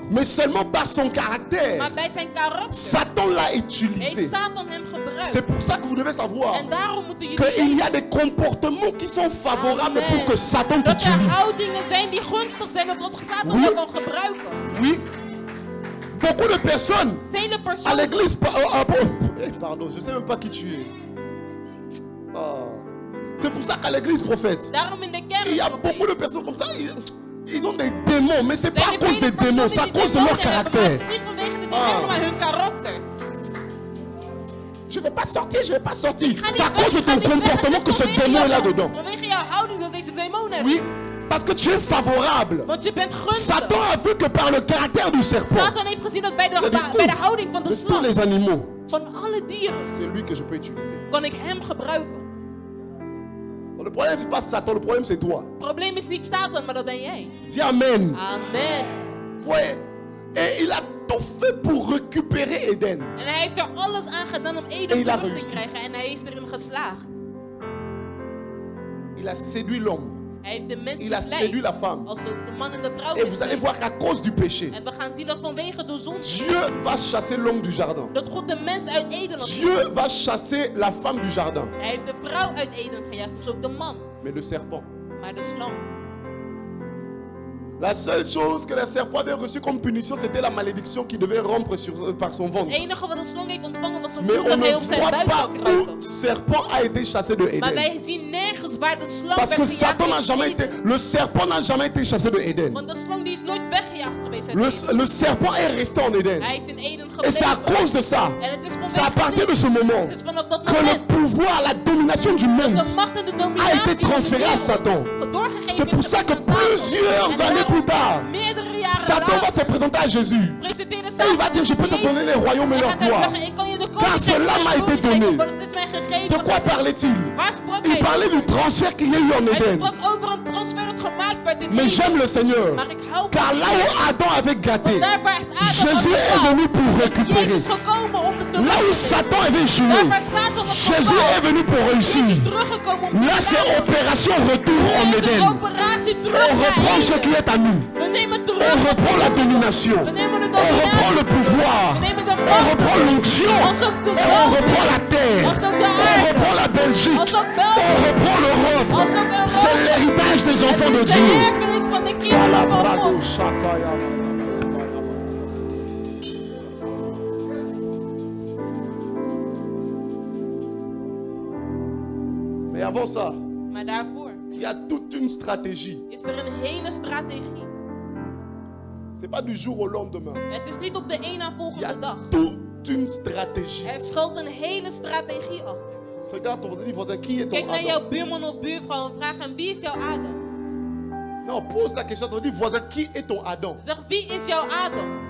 Mais seulement par son caractère, Satan l'a utilisé. C'est pour ça que vous devez savoir qu'il y a des comportements qui sont favorables pour que Satan t'utilise. Oui. Beaucoup de personnes à l'église, pardon, je ne sais même pas qui tu es. C'est pour ça qu'à l'église prophète, il y a beaucoup de personnes comme ça, ils ont des démons, mais ce n'est pas à cause des démons, c'est à cause de leur caractère. Je ne vais pas sortir, je ne vais pas sortir. C'est à cause de ton comportement que ce démon est là-dedans. Oui. Parce que tu es favorable. Satan a vu que par le caractère du serpent, de tous les animaux, c'est lui que je peux utiliser. Donc le problème c'est pas Satan, le problème c'est toi. Dis Amen. Amen. Ouais. Et il a tout fait pour récupérer Éden. En hij heeft er alles aan gedaan om Eden terug te krijgen en hij is erin geslaagd. Il a séduit l'homme. Il a séduit la femme. Et vous allez voir qu'à cause du péché, Dieu va chasser l'homme du jardin. Dieu va chasser la femme du jardin. Mais le serpent, La seule chose que le serpent avait reçue comme punition, c'était la malédiction qu'il devait rompre par son ventre. Het enige wat de slang heeft ontvangen was een Mais vloek on dat hij ne op zijn voit buik pas zou où kruipen. le serpent a été chassé de Maar Éden. wij zien nergens waar de slang Parce que werd gejaagd Satan n'a uit jamais Eden. été, le serpent n'a jamais été chassé de Éden. Want de slang die is nooit weggejaagd geweest uit Eden. Le serpent est resté en Éden. Hij is in Eden Et c'est à gebleven. cause de ça, En het is c'est à vanwege partir de dit, ce moment het is vanaf dat que le moment pouvoir, la domination du monde dat de macht en de a dominatie été transféré à Satan. doorgegeven C'est pour is ça que aan Satan. plusieurs En années plus tard, daarom, meerdere jaren Satan va later, se présenter à Jésus. presenteerde Et Satan il va dire, je peux te donner les royaumes et en leur gaat hij gloire. zeggen, ik kan je de Car cela m'a été donné. want het is mij gegeven. De quoi parlait-il? Waar sprak Il hij parlait du transfert qu'il y a eu en Hij Éden. sprak over een transfer dat gemaakt werd in Mais Eden. j'aime le Seigneur. Maar ik hou Car van là de où Heer. Adam avait gâté, Daar waar Adam Jésus had est venu pour gefaald, is récupérer. Jezus gekomen om het te Là où vernietigen. Satan avait Daar joué, waar Satan had Jésus est gefaald, venu pour Jezus réussir. is teruggekomen om te Là, c'est slagen. opération retour en Dit is Éden. een operatie terug On naar reprend ce qui Eden. est à nous. We nemen On terug. reprend la domination. We nemen de On reprend le dominatie. pouvoir. We nemen de On macht. reprend l'onction. Als ook de Et on reprend la zalving. terre. Als ook de On aarde. reprend la Belgique. Als ook On België. reprend l'Europe. Als ook Europa. C'est l'héritage des enfants de Het is de Dieu. erfenis van de kinderen van Palabrado God. shakaya. Mais avant ça, Maar daarvoor il y a toute une stratégie. is er een hele strategie. C'est pas du jour au lendemain. Het is niet op de een Il y a navolgende dag. toute une stratégie. Er schuilt een hele strategie achter. Regarde ton voisin, qui est Kijk ton naar Adam? jouw buurman of buurvrouw en vraag hem wie is jouw Adam? Non, pose la question à ton voisin, qui est ton Adam? Zeg wie is jouw Adam?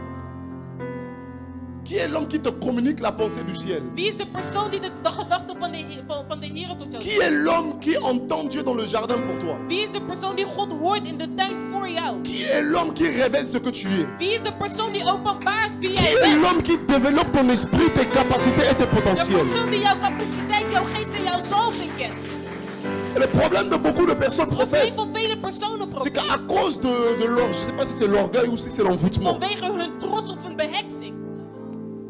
Qui est l'homme qui te communique la pensée du ciel? Wie is de persoon die de gedachten van de Heer tot jou Qui est l'homme qui entend Dieu dans le jardin pour toi? Wie is de persoon die God hoort in de tuin voor jou? Qui est l'homme qui révèle ce que tu es? Wie is de persoon die openbaart wie Qui jij est bent? l'homme qui développe ton esprit, tes capacités et tes De potentiels? persoon die jouw capaciteit, jouw geest en jouw zalving kent. Et le problème de beaucoup de personnes Het probleem prophètes, van vele personen c'est qu'à profeten, cause de leur, je ne sais pas si c'est l'orgueil ou si c'est l'envoûtement. vanwege hun trots of hun beheksing.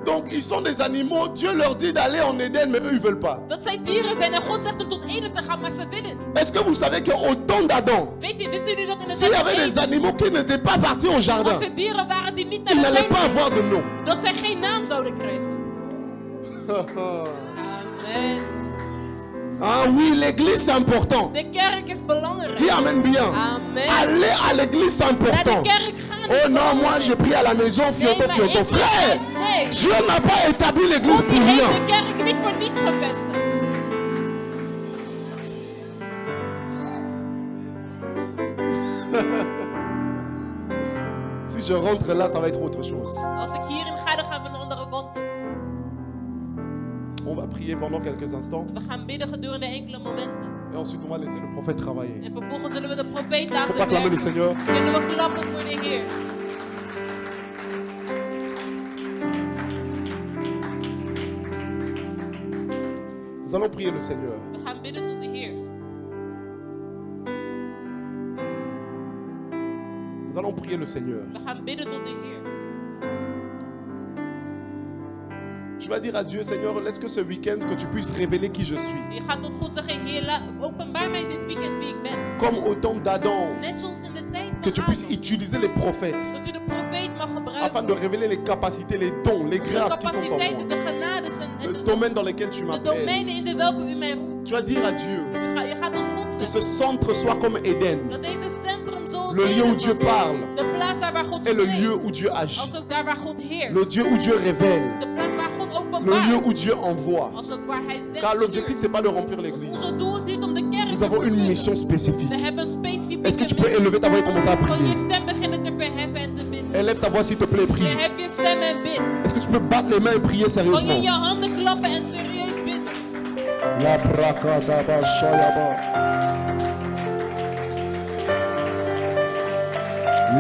Donc ils sont des animaux, Dieu leur dit d'aller en Éden, mais eux ils veulent pas. Dat zij dieren zijn en God zegt hem tot Eden te gaan, maar ze willen niet. Est-ce que vous savez qu'au temps d'Adam, Wisten jullie dat in de s'il y tijd avait van des Eden, animaux qui n'étaient pas partis au jardin, als er dieren waren die niet naar ils de n'allaient tuin pas gingen, avoir de nom. dat zij geen naam zouden krijgen. Amen. Ah oui, l'église c'est important. De kerk is belangrijk. Dis amen bien. Amen. Aller à l'église c'est Naar de important. kerk gaan Oh is non, moi belangrijk. j'ai pris à la maison, Nee, fioto, maar fioto. ik Frère, nee. Dieu n'a pas établi l'église God pour die heeft rien. de kerk niet voor niets gevestigd. Si je rentre là, ça va être autre chose. Als ik hierin ga, dan gaan we een andere kant op. On va prier pendant quelques instants We gaan bidden gedurende enkele momenten. et ensuite on va laisser le prophète travailler. En vervolgens zullen we de profeet On laten va acclamer le werken. Seigneur. Kunnen we klappen voor de Heer. Nous allons prier le Seigneur. We gaan bidden tot de Heer. Nous allons prier le Seigneur. We gaan bidden tot de Heer. Tu vas dire à Dieu, Seigneur, laisse que ce week-end que tu puisses révéler qui je suis. Je gaat tot God zeggen, Heer, openbaar mij dit weekend wie ik ben. Comme au temps d'Adam, Net zoals in de tijd que tu van puisses Adam. utiliser les prophètes Dat u de profeet mag afin gebruiken. de révéler les capacités, les dons, les De grâces qui sont en capaciteiten, moi. de genades en Le domaine dans lequel tu de m'appelles. domeinen in de welke u mij roept. Tu vas dire à Dieu Je gaat tot God que zeggen ce centre soit comme Éden, dat deze centrum zoals le lieu Eden où Dieu was. parle De plaats daar waar God et le spreekt. lieu où Dieu agit. Als ook daar waar God heerst. Le Dieu où Dieu révèle, De plaats waar God le openbaart. lieu où Dieu envoie. Als ook waar hij zegt. Car l'objectif, stuurt. c'est pas de remplir Onze l'église. doel is niet om de kerk Nous te avons une vullen. mission spécifique. We hebben een specifieke Est-ce que tu peux missie. élever ta voix et commencer à Gewoon je prier? stem beginnen te verheffen en te bidden. Élève ta voix s'il te plaît, prie. Verhef je stem en bid. Est-ce que tu peux battre les mains et prier Gewoon je sérieusement? je handen klappen en serieus bidden. La brakadaba shayaba.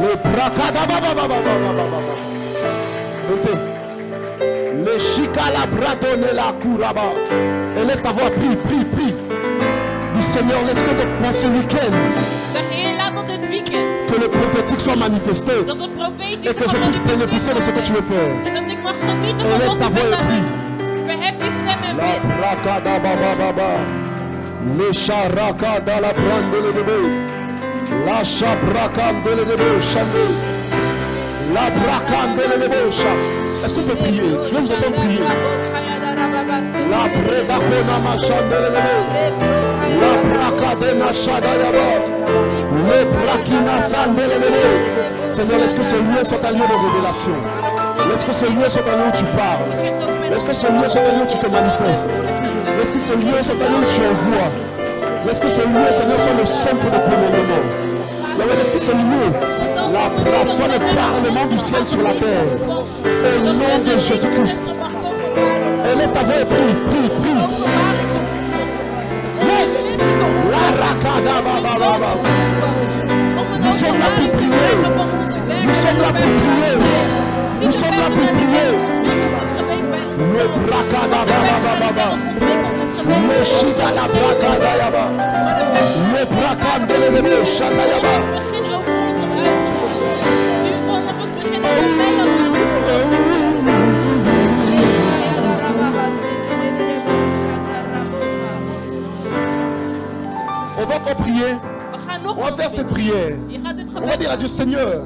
Le brakadaba baba baba baba baba. Montez. Le shikala bradone la kuraba. Élève ta voix, prie, prie, prie. Du Seigneur, laisse que dans ce week-end, Zeg Heer, laat tot dit weekend que le prophétique soit manifesté dat het et profetische que je puisse bénéficier de ce que tu veux faire. en dat ik mag genieten van Élève wat ta u voix bent et aan prie. doen. Verhef je stem en La bid. brakadaba baba baba. Le sharaka da la brande le bébé. La chabrakandele de bouchande. La brakandele de bouchande. Est-ce qu'on peut prier? Je vais vous entendre prier. La brebakona machandele de bouchande. La brakadena shadayaba. Le brakina sandele de bouchande. Seigneur, laisse que ce lieu soit un lieu de révélation. Laisse que ce lieu soit un lieu où tu parles. Laisse que ce lieu soit un lieu où tu te manifestes. Laisse que ce lieu soit un lieu où tu envoies. Laisse que ce lieu, Seigneur, soit le centre de commandement. Laisse que ce lieu, soit le parlement du ciel sur la terre. Au nom de Jésus-Christ. Élève ta voix et prie, prie, prie. Yes! La rakada baba. Nous sommes là pour prier. Nous sommes là pour prier. Nous sommes là pour prier. Le brakada baba. Le shida la brakada yaba. Le brakada le shanda yaba. On va encore prier. On va faire cette prière. On va dire à Dieu, Seigneur,